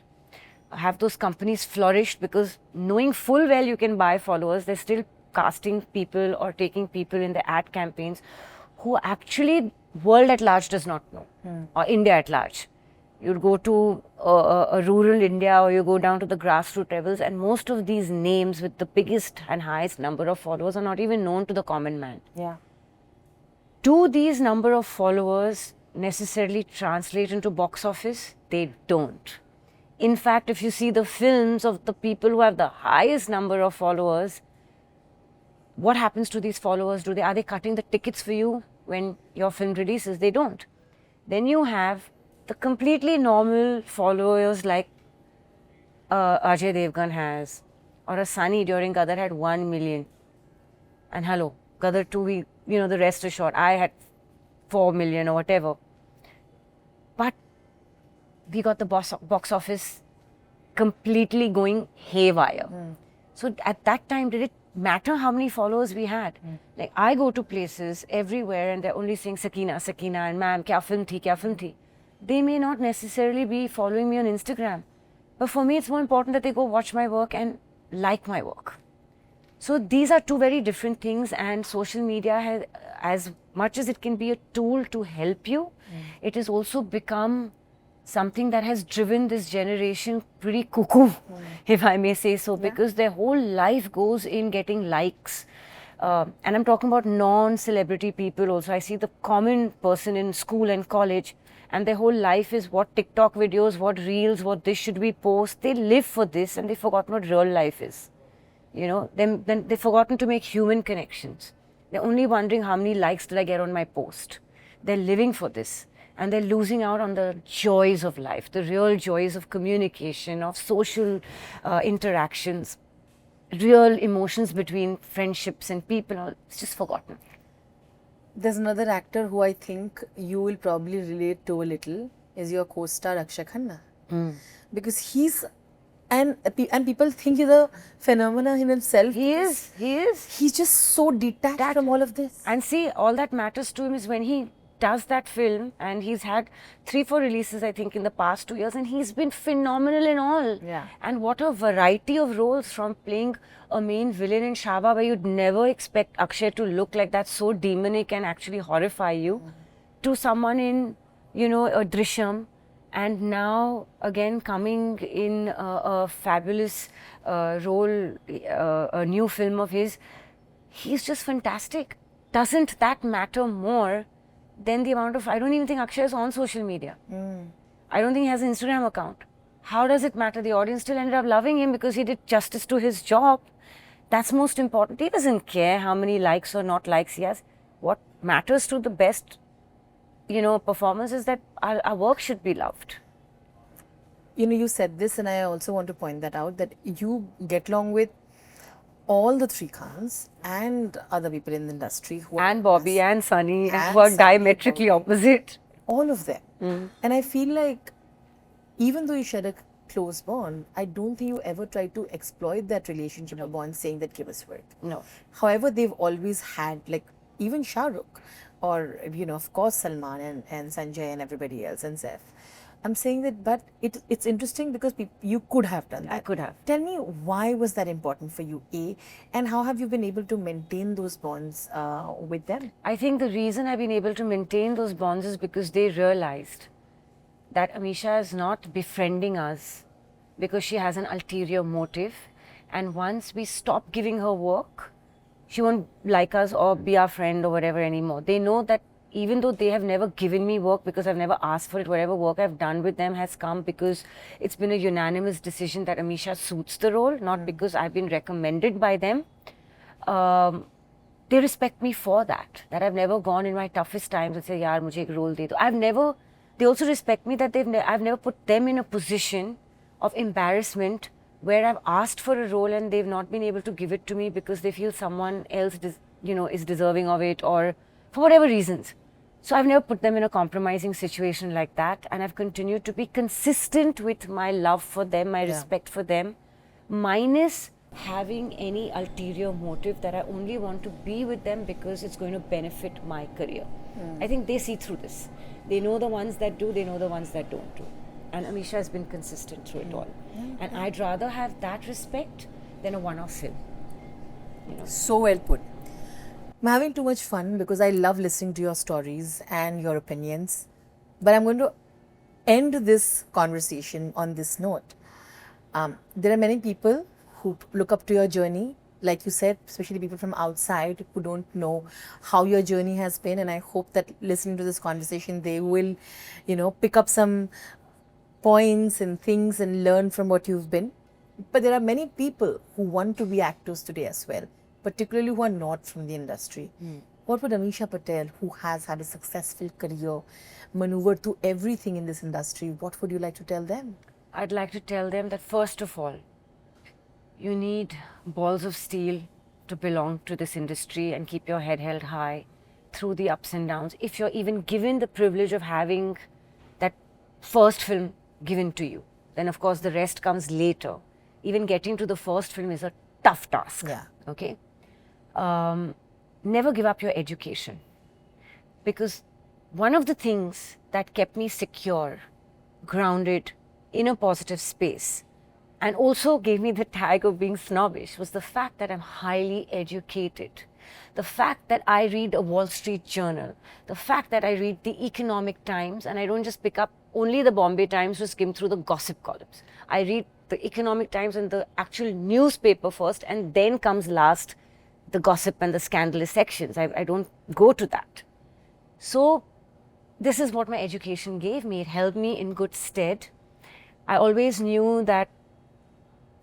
Have those companies flourished? Because knowing full well you can buy followers, they're still casting people or taking people in the ad campaigns who actually world at large does not know, or India at large. You'd go to a rural India or you go down to the grassroots levels, and most of these names with the biggest and highest number of followers are not even known to the common man. Yeah. Do these number of followers necessarily translate into box office? They don't. In fact, if you see the films of the people who have the highest number of followers, what happens to these followers? Are they cutting the tickets for you when your film releases? They don't. Then you have the completely normal followers like Ajay Devgan has, or a Sunny during Gadar had 1 million. And hello, Gadar 2, the rest is short. I had 4 million or whatever. But we got the box office completely going haywire. So at that time, did it matter how many followers we had? Like, I go to places everywhere and they're only saying Sakina, Sakina, and ma'am, kya film thi, kya film thi. They may not necessarily be following me on Instagram. But for me, it's more important that they go watch my work and like my work. So these are two very different things, and social media has, as much as it can be a tool to help you, it has also become something that has driven this generation pretty cuckoo, if I may say so, because their whole life goes in getting likes. And I'm talking about non-celebrity people also. I see the common person in school and college, and their whole life is what TikTok videos, what reels, what this should we post. They live for this and they've forgotten what real life is. Then they've forgotten to make human connections. They're only wondering how many likes did I get on my post. They're living for this. And they're losing out on the joys of life, the real joys of communication, of social interactions, real emotions between friendships and people. It's just forgotten. There's another actor who I think you will probably relate to a little, is your co-star Akshay Khanna. Because he's, and people think he's a phenomenon in himself. He is. He's just so detached from all of this. And see, all that matters to him is when he does that film, and he's had 3-4 releases, I think, in the past 2 years, and he's been phenomenal in all. Yeah. And what a variety of roles, from playing a main villain in Shaba, where you'd never expect Akshay to look like that, so demonic and actually horrify you, to someone in, a Drishyam, and now again coming in a fabulous role, a new film of his. he's just fantastic. Doesn't that matter more than the amount of, I don't even think Akshay is on social media. I don't think he has an Instagram account. How does it matter? The audience still ended up loving him because he did justice to his job. That's most important. He doesn't care how many likes or not likes he has. What matters to the best, performers is that our work should be loved. You said this, and I also want to point that out, that you get along with all the three Khans and other people in the industry. And Bobby and Sunny, and who are Sunny, diametrically opposite. All of them. And I feel like even though you shared a close bond, I don't think you ever tried to exploit that relationship or bond, saying that give us work. No. However, they've always had, like even Shah Rukh, or of course Salman and Sanjay and everybody else, and Saif. I'm saying that, but it's interesting because you could have done that. I could have. Tell me, why was that important for you, A, and how have you been able to maintain those bonds with them? I think the reason I've been able to maintain those bonds is because they realized that Amisha is not befriending us because she has an ulterior motive. And once we stop giving her work, she won't like us or be our friend or whatever anymore. They know that even though they have never given me work because I've never asked for it, whatever work I've done with them has come because it's been a unanimous decision that Amisha suits the role, not because I've been recommended by them. They respect me for that I've never gone in my toughest times and say, yaar, mujhe ek role de do. They also respect me that I've never put them in a position of embarrassment where I've asked for a role and they've not been able to give it to me because they feel someone else is deserving of it, or for whatever reasons. So I've never put them in a compromising situation like that, and I've continued to be consistent with my love for them, my respect for them, minus having any ulterior motive that I only want to be with them because it's going to benefit my career. I think they see through this. They know the ones that do, they know the ones that don't do. And Amisha has been consistent through it all. And I'd rather have that respect than a one-off film. So well put. I'm having too much fun because I love listening to your stories and your opinions. But I'm going to end this conversation on this note. There are many people who look up to your journey, like you said, especially people from outside who don't know how your journey has been. And I hope that listening to this conversation, they will, pick up some points and things and learn from what you've been. But there are many people who want to be actors today as well, particularly who are not from the industry. What would Amisha Patel, who has had a successful career, maneuver through everything in this industry, what would you like to tell them? I'd like to tell them that first of all, you need balls of steel to belong to this industry and keep your head held high through the ups and downs. If you're even given the privilege of having that first film given to you, then of course the rest comes later. Even getting to the first film is a tough task. Yeah. Okay? Never give up your education. Because one of the things that kept me secure, grounded, in a positive space, and also gave me the tag of being snobbish, was the fact that I'm highly educated. The fact that I read a Wall Street Journal. The fact that I read the Economic Times, and I don't just pick up only the Bombay Times to skim through the gossip columns. I read the Economic Times and the actual newspaper first, and then comes last the gossip and the scandalous sections. I don't go to that. So this is what my education gave me. It held me in good stead. I always knew that,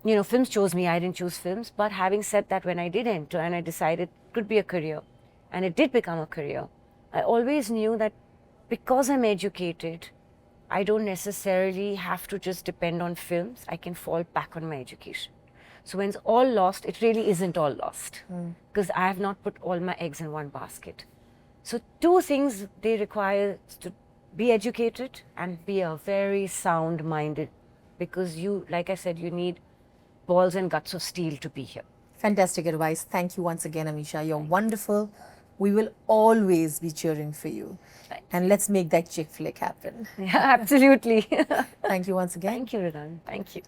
films chose me, I didn't choose films. But having said that, when I did enter and I decided it could be a career, and it did become a career, I always knew that because I'm educated, I don't necessarily have to just depend on films. I can fall back on my education. So when it's all lost, it really isn't all lost. Because I have not put all my eggs in one basket. So two things they require is to be educated and be a very sound-minded, because you, like I said, you need balls and guts of steel to be here. Fantastic advice. Thank you once again, Amisha. You're wonderful. We will always be cheering for you. Thanks. And let's make that chick flick happen. Yeah, absolutely. Thank you once again. Thank you, Ridan. Thank you.